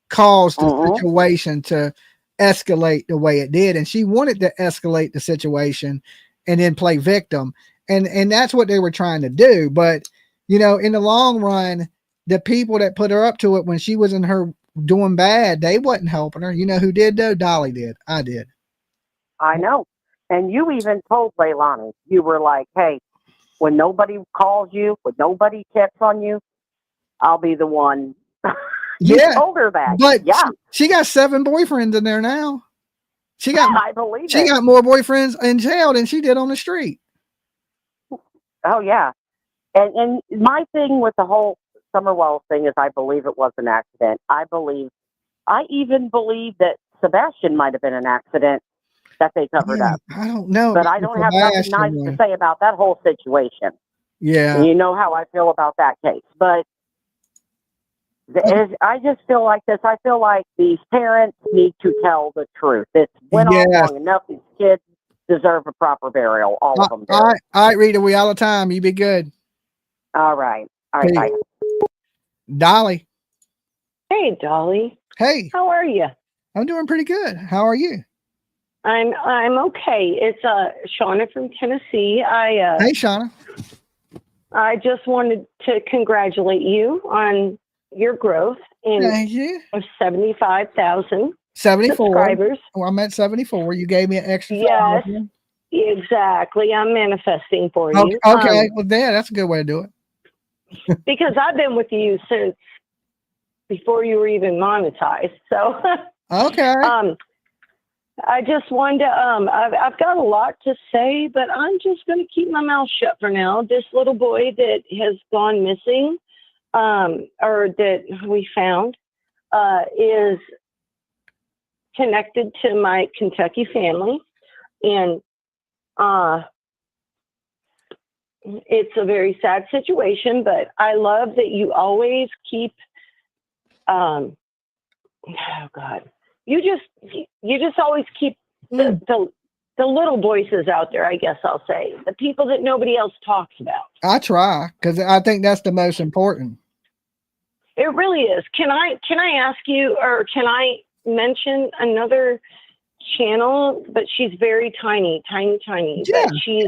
caused the situation to escalate the way it did, and she wanted to escalate the situation and then play victim. and that's what they were trying to do. But you know, in the long run, the people that put her up to it when she was in her doing bad, they wasn't helping her. You know who did though? Dolly did. I did. I know. And you even told Leilani, you were like, hey, when nobody calls you, when nobody checks on you, I'll be the one. You told her that. But she got 7 boyfriends in there now. I believe she got more boyfriends in jail than she did on the street. Oh, yeah. And my thing with the whole Summer Wells thing is I believe it was an accident. I even believe that Sebastian might have been an accident that they covered up. I don't know. But I don't have nothing nice to say about that whole situation. Yeah. And you know how I feel about that case. But I just feel like this. I feel like these parents need to tell the truth. It's went on long enough. These kids deserve a proper burial. All of them do. All right, Rita, we all the time. You be good. All right. All right, bye. Dolly. Hey, Dolly. Hey. How are you? I'm doing pretty good. How are you? I'm okay. It's Shauna from Tennessee. Hey, Shauna. I just wanted to congratulate you on your growth in Thank you. 75,000 74 subscribers. Well, I'm at 74. You gave me an extra. Yes, exactly. I'm manifesting for you. Okay. Well, that's a good way to do it. Because I've been with you since before you were even monetized. So okay. I just wanted to, I've got a lot to say, but I'm just going to keep my mouth shut for now. This little boy that has gone missing, or that we found, is connected to my Kentucky family. And it's a very sad situation, but I love that you always keep, oh God. You just always keep the little voices out there, I guess I'll say. The people that nobody else talks about. I try, because I think that's the most important. It really is. Can I ask you, or can I mention another channel? But she's very tiny. Yeah, but she's,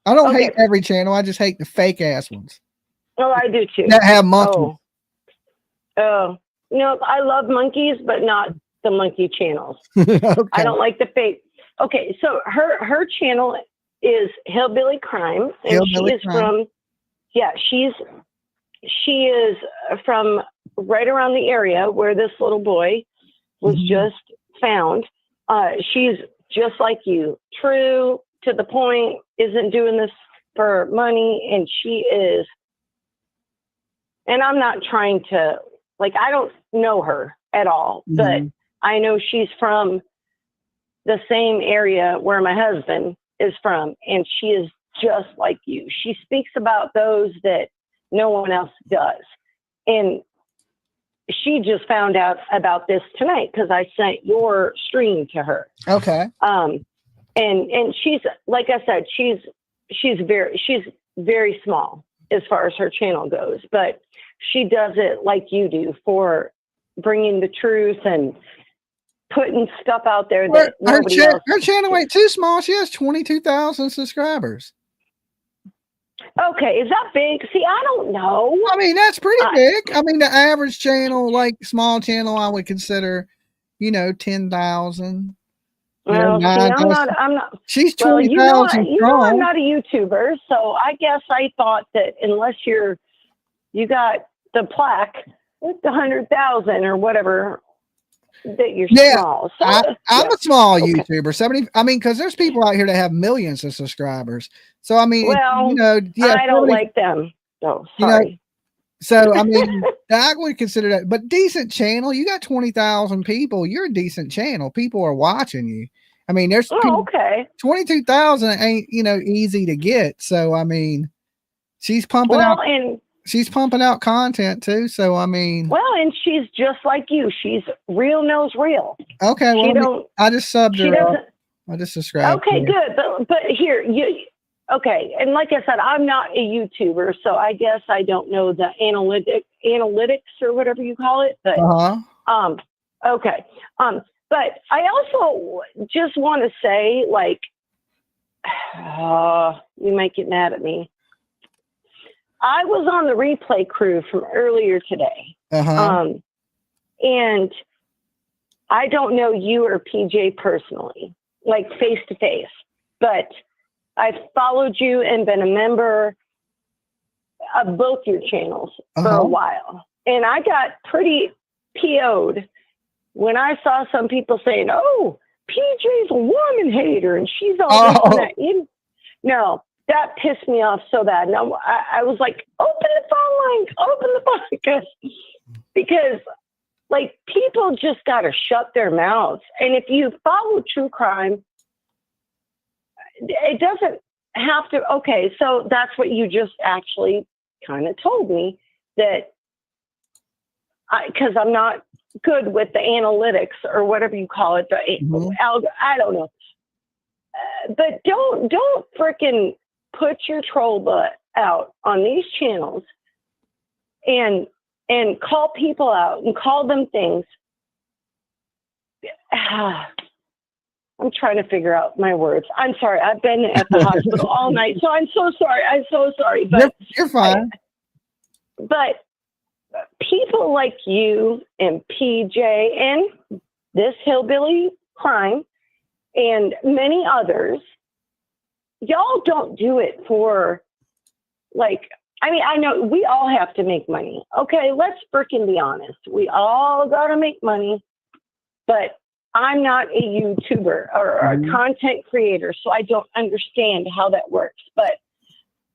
I don't hate every channel. I just hate the fake ass ones. Oh, I do too. That have monkeys. Oh, no, I love monkeys, but not the monkey channels. Okay. I don't like the fake. Okay, so her channel is Hillbilly Crime, and she is from right around the area where this little boy was just found. She's just like you, true to the point, isn't doing this for money, and she is. And I'm not trying to, like, I don't know her at all, but I know she's from the same area where my husband is from, and she is just like you. She speaks about those that no one else does. And she just found out about this tonight because I sent your stream to her. Okay. And she's, like I said, she's very small as far as her channel goes, but she does it like you do for bringing the truth and putting stuff out there that nobody else. Her channel ain't too small. She has 22,000 subscribers. Okay, is that big? See, I don't know. I mean, that's pretty big. I mean, the average channel, like small channel, I would consider, 10,000. Well, see, I'm not. She's 20,000 strong. I'm not a YouTuber, so I guess I thought that unless you got the plaque with the 100,000 or whatever, that you're small. So, I'm a small YouTuber. 70. I mean, because there's people out here that have millions of subscribers. So I mean, I don't like them. Oh, sorry. So I mean, I would consider that, but decent channel. You got 20,000 people. You're a decent channel. People are watching you. I mean, there's 22,000 ain't easy to get. So I mean, she's pumping out. She's pumping out content too. So I mean, and she's just like you. She's real knows real. Okay, well, I just subbed her. I just subscribed. Okay, good. But here okay, and like I said, I'm not a YouTuber, so I guess I don't know the analytics or whatever you call it. But okay. But I also just want to say, like, you might get mad at me. I was on the replay crew from earlier today. And I don't know you or PJ personally, like face to face, but I've followed you and been a member of both your channels for a while. And I got pretty PO'd when I saw some people saying, oh, PJ's a woman hater and she's all this and that. No, that pissed me off so bad. No, I was like, open the phone lines, open the podcast. Because like people just got to shut their mouths. And if you follow true crime, it doesn't have to. Okay, so that's what you just actually kind of told me, that because I'm not good with the analytics or whatever you call it. I don't know. But don't frickin' put your troll butt out on these channels and call people out and call them things. I'm trying to figure out my words. I'm sorry. I've been at the hospital all night, so I'm so sorry. I'm so sorry. But you're fine. But people like you and PJ and this hillbilly crime and many others, y'all don't do it for like, I mean, I know we all have to make money. Okay, let's freaking be honest. We all got to make money, but I'm not a YouTuber or a content creator, so I don't understand how that works. But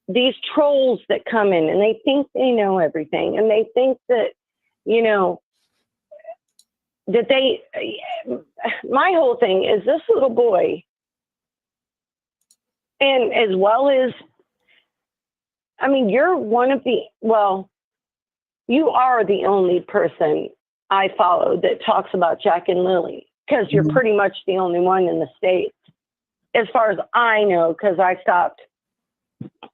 these trolls that come in and they think they know everything, and they think that, you know, that they, my whole thing is this little boy, and as well as, I mean, you're one of the, well, you are the only person I follow that talks about Jack and Lily, because you're pretty much the only one in the States, as far as I know, because I stopped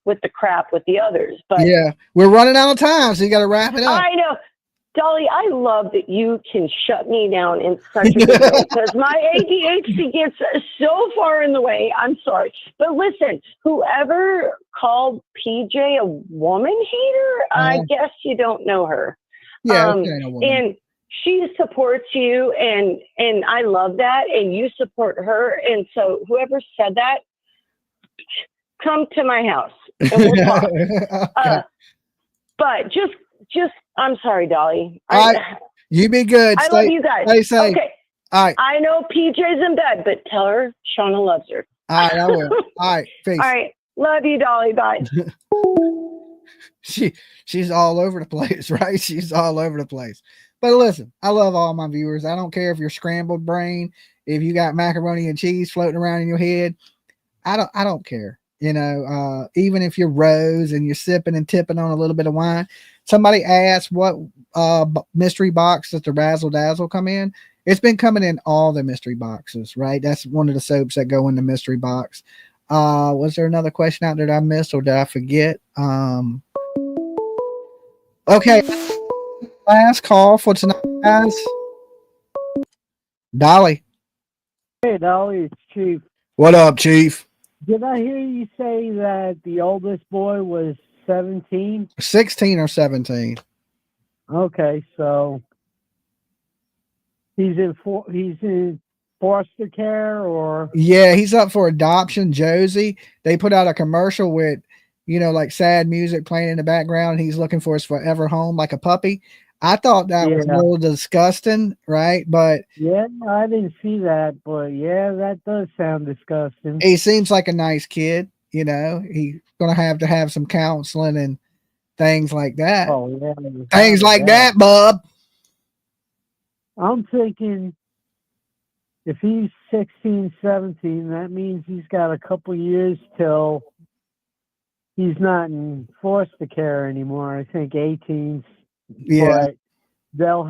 with the crap with the others. But yeah, we're running out of time, so you got to wrap it up. I know. Dolly, I love that you can shut me down in such a good way, because my ADHD gets so far in the way. I'm sorry. But listen, whoever called PJ a woman hater, I guess you don't know her. Yeah, and she supports you, and I love that, and you support her. And so whoever said that, come to my house and we'll talk. Okay. But just I'm sorry, Dolly. All right. You be good. I love you guys. Stay safe. Okay. All right. I know PJ's in bed, but tell her Shauna loves her. All right, I will. All right. Peace. All right. Love you, Dolly. Bye. She's all over the place, right? She's all over the place. But listen, I love all my viewers. I don't care if you're scrambled brain, if you got macaroni and cheese floating around in your head. I don't care. You know, even if you're Rose and you're sipping and tipping on a little bit of wine. Somebody asked what mystery box does the Razzle Dazzle come in? It's been coming in all the mystery boxes, right? That's one of the soaps that go in the mystery box. Was there another question out there that I missed or did I forget? Okay. Last call for tonight, guys. Dolly. Hey, Dolly, it's Chief. What up, Chief? Did I hear you say that the oldest boy was 17? 16 or 17. Okay, so he's in foster care, or? Yeah, he's up for adoption. Josie, they put out a commercial with, you know, like sad music playing in the background, and he's looking for his forever home like a puppy. I thought that was a little disgusting, right? But yeah, I didn't see that, but yeah, that does sound disgusting. He seems like a nice kid, you know. He's gonna have to have some counseling and things like that. Oh yeah, things like that, bub. I'm thinking if he's 16, 17, that means he's got a couple years till he's not in foster care anymore. I think 18. Yeah, but they'll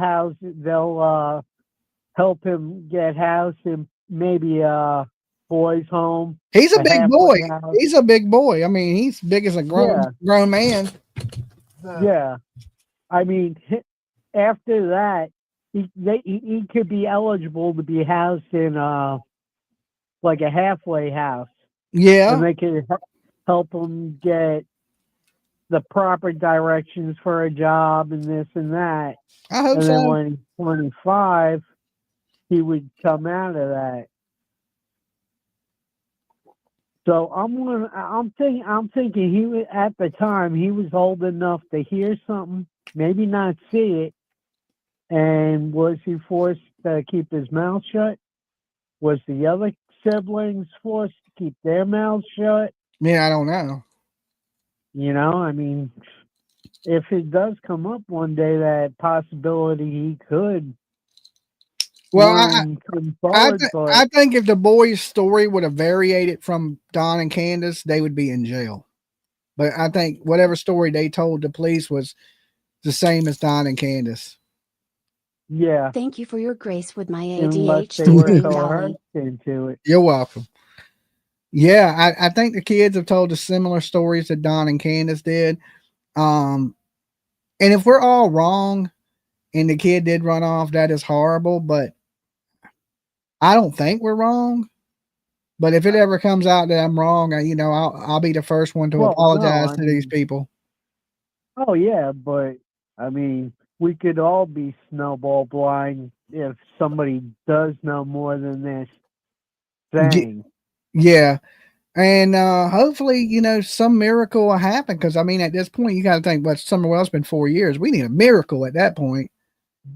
help him get housed in maybe a boys' home. He's a big boy. He's a big boy. I mean, he's big as a grown man. Yeah, I mean, after that, he could be eligible to be housed in like a halfway house. Yeah. And they could help them get the proper directions for a job and this and that. I hope And then so. when he's 25, he would come out of that. So I'm thinking he was, at the time, he was old enough to hear something, maybe not see it. And was he forced to keep his mouth shut? Was the other siblings forced to keep their mouths shut? Yeah, I don't know. You know, I mean, if it does come up one day, that possibility he could. Well, come forward, I think if the boys' story would have variated from Don and Candace, they would be in jail. But I think whatever story they told the police was the same as Don and Candace. Yeah. Thank you for your grace with my Unless they ADHD were brain, Dolly. coerced into it. You're welcome. Yeah, I think the kids have told the similar stories that Don and Candace did. And if we're all wrong and the kid did run off, that is horrible, but I don't think we're wrong. But if it ever comes out that I'm wrong, I'll be the first one to apologize to these people. Oh yeah, but I mean, we could all be snowball blind if somebody does know more than this thing. Yeah. And hopefully, some miracle will happen. Because I mean, at this point, you got to think, well, somewhere else been 4 years. We need a miracle at that point.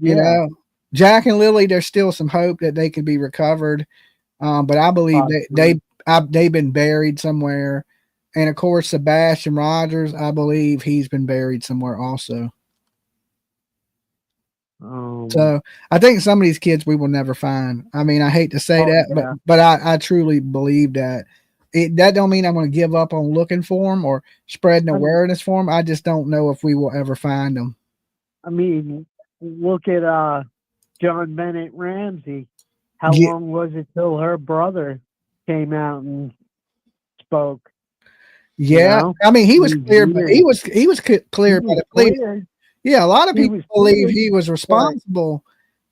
Yeah. Jack and Lily, there's still some hope that they could be recovered. But I believe they've been buried somewhere. And of course, Sebastian Rogers, I believe he's been buried somewhere also. So I think some of these kids we will never find. I mean, I hate to say that, but I truly believe that. That don't mean I'm going to give up on looking for them or spreading awareness for them. I just don't know if we will ever find them. I mean, look at JohnBenet Ramsey. How long was it till her brother came out and spoke? Yeah, I mean, he was cleared, but he was cleared by the police. Yeah, a lot of people believe he was responsible,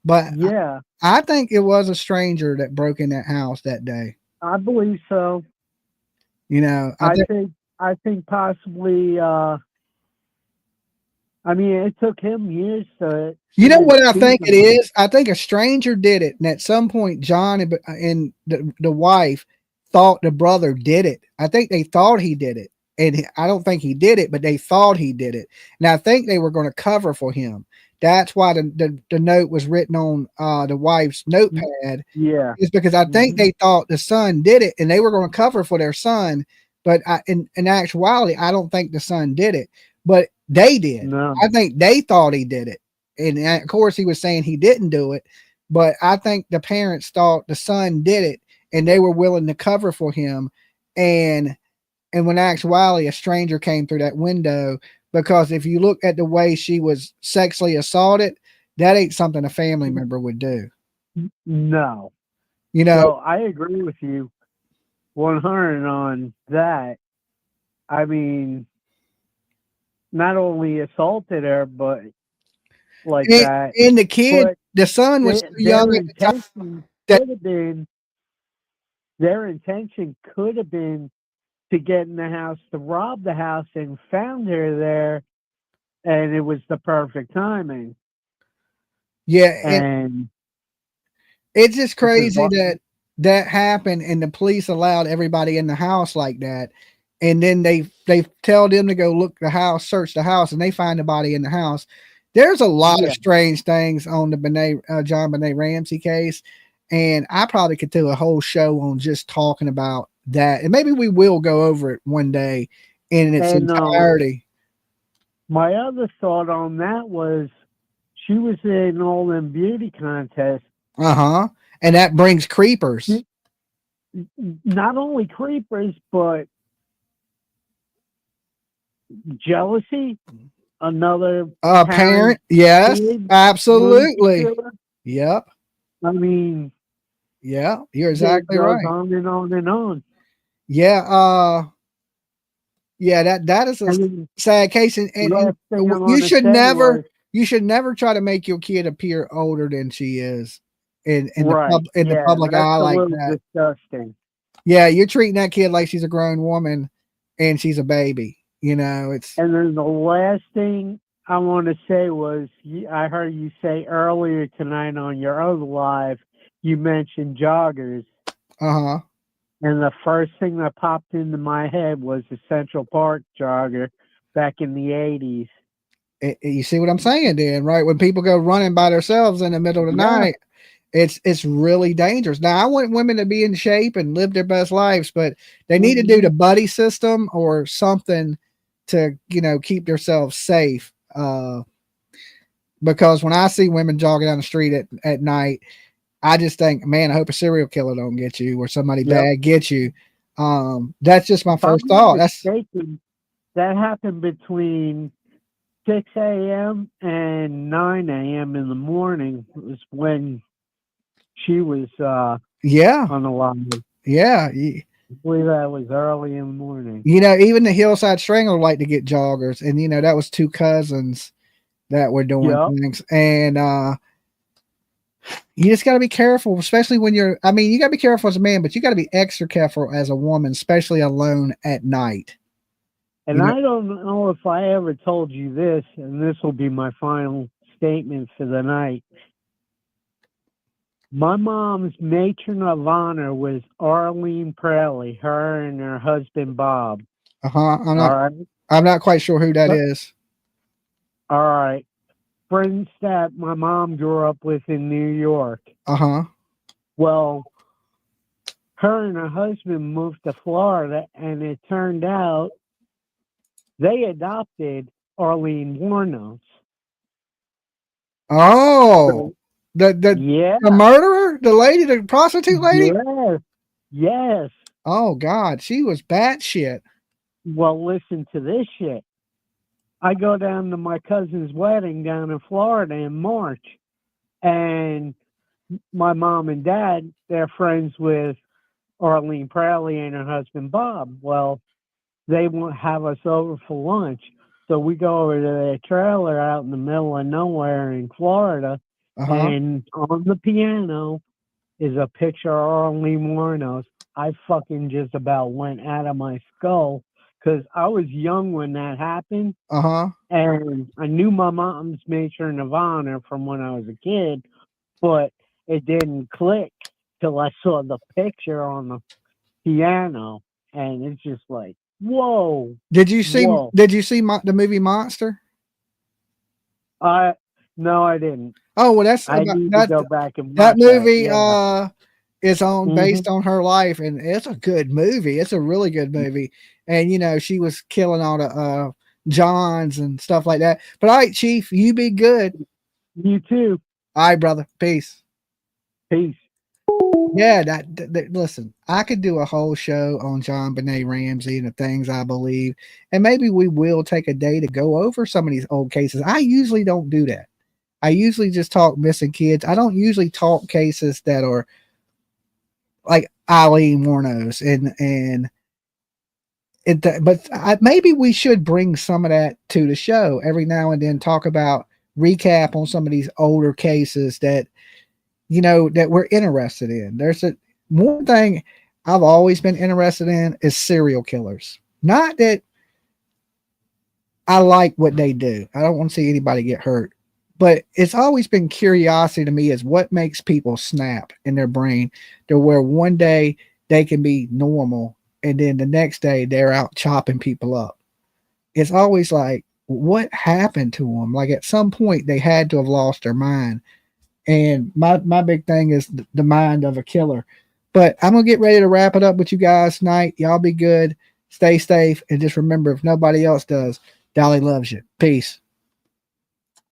but yeah, I think it was a stranger that broke in that house that day. I believe so. I think possibly. I mean, it took him years to. You know what I think it is? I think a stranger did it, and at some point, John and the wife thought the brother did it. I think they thought he did it, and I don't think he did it, but they thought he did it. And I think they were going to cover for him. That's why the note was written on the wife's notepad. Yeah, is because I think they thought the son did it, and they were going to cover for their son. But in actuality, I don't think the son did it, but they did. No. I think they thought he did it, and of course he was saying he didn't do it. But I think the parents thought the son did it, and they were willing to cover for him. And when actuality, a stranger came through that window. Because if you look at the way she was sexually assaulted, that ain't something a family member would do. No. So I agree with you 100 on that. I mean, not only assaulted her, but like that. And the kid, the son was too young at the time. Their intention could have been to get in the house, to rob the house, and found her there, and it was the perfect timing. Yeah, and it's just crazy that happened, and the police allowed everybody in the house like that, and then they tell them to go look the house, search the house, and they find the body in the house. There's a lot of strange things on the JohnBenet Ramsey case, and I probably could do a whole show on just talking about that, and maybe we will go over it one day in its entirety. My other thought on that was she was in all them beauty contests. And that brings creepers. Not only creepers, but jealousy. Another parent. Yes, absolutely. Yep. I mean, yeah, you're exactly right. On and on and on. Yeah. Yeah, that is a sad case, and you should never try to make your kid appear older than she is in the public eye like that. Disgusting. Yeah, you're treating that kid like she's a grown woman and she's a baby. You know, it's. And then the last thing I want to say was, I heard you say earlier tonight on your other live, you mentioned joggers. Uh-huh. And the first thing that popped into my head was the Central Park jogger back in the 80s. You see what I'm saying, Dan, right? When people go running by themselves in the middle of the night, it's really dangerous. Now, I want women to be in shape and live their best lives, but they need to do the buddy system or something to, you know, keep themselves safe. Because when I see women jogging down the street at night, I just think, man, I hope a serial killer don't get you or somebody bad gets you. That's just my first thought. That happened between 6 a.m. and 9 a.m. in the morning was when she was on the line. Yeah. I believe that was early in the morning. You know, even the Hillside Strangler like to get joggers. And, you know, that was two cousins that were doing things. And you just got to be careful, especially when you got to be careful as a man, but you got to be extra careful as a woman, especially alone at night. And I don't know if I ever told you this, and this will be my final statement for the night. My mom's matron of honor was Arlene Prelly, her and her husband Bob. I'm not quite sure who that is. All right. Friends that my mom grew up with in New York. Well, her and her husband moved to Florida, and it turned out they adopted Arlene Warnos. Oh, the murderer, the lady, the prostitute lady. Yes. Oh God, she was batshit. Well, listen to this shit. I go down to my cousin's wedding down in Florida in March, and my mom and dad, they're friends with Arlene Prelly and her husband Bob. Well, they won't have us over for lunch. So we go over to their trailer out in the middle of nowhere in Florida, and on the piano is a picture of Arlene Warnos. I fucking just about went out of my skull because I was young when that happened. And I knew my mom's matron of honor from when I was a kid, but it didn't click till I saw the picture on the piano. And it's just like, whoa. Did you see the movie Monster? No, I didn't. Oh, well, that's I need to go back and watch that movie. Is based on her life, and it's a good movie. It's a really good movie. And you know, she was killing all the Johns and stuff like that. But all right, Chief, you be good. You too. All right, brother. Peace. Peace. Yeah, that listen, I could do a whole show on JohnBenet Ramsey and the things I believe, and maybe we will take a day to go over some of these old cases. I usually don't do that. I usually just talk missing kids. I don't usually talk cases that are like Eileen Warnos but maybe we should bring some of that to the show every now and then. Talk about recap on some of these older cases that you know that we're interested in. There's one thing I've always been interested in is serial killers. Not that I like what they do. I don't want to see anybody get hurt. But it's always been curiosity to me is what makes people snap in their brain to where one day they can be normal and then the next day they're out chopping people up. It's always like, what happened to them? Like at some point they had to have lost their mind. And my big thing is the mind of a killer. But I'm going to get ready to wrap it up with you guys tonight. Y'all be good. Stay safe. And just remember, if nobody else does, Dolly loves you. Peace.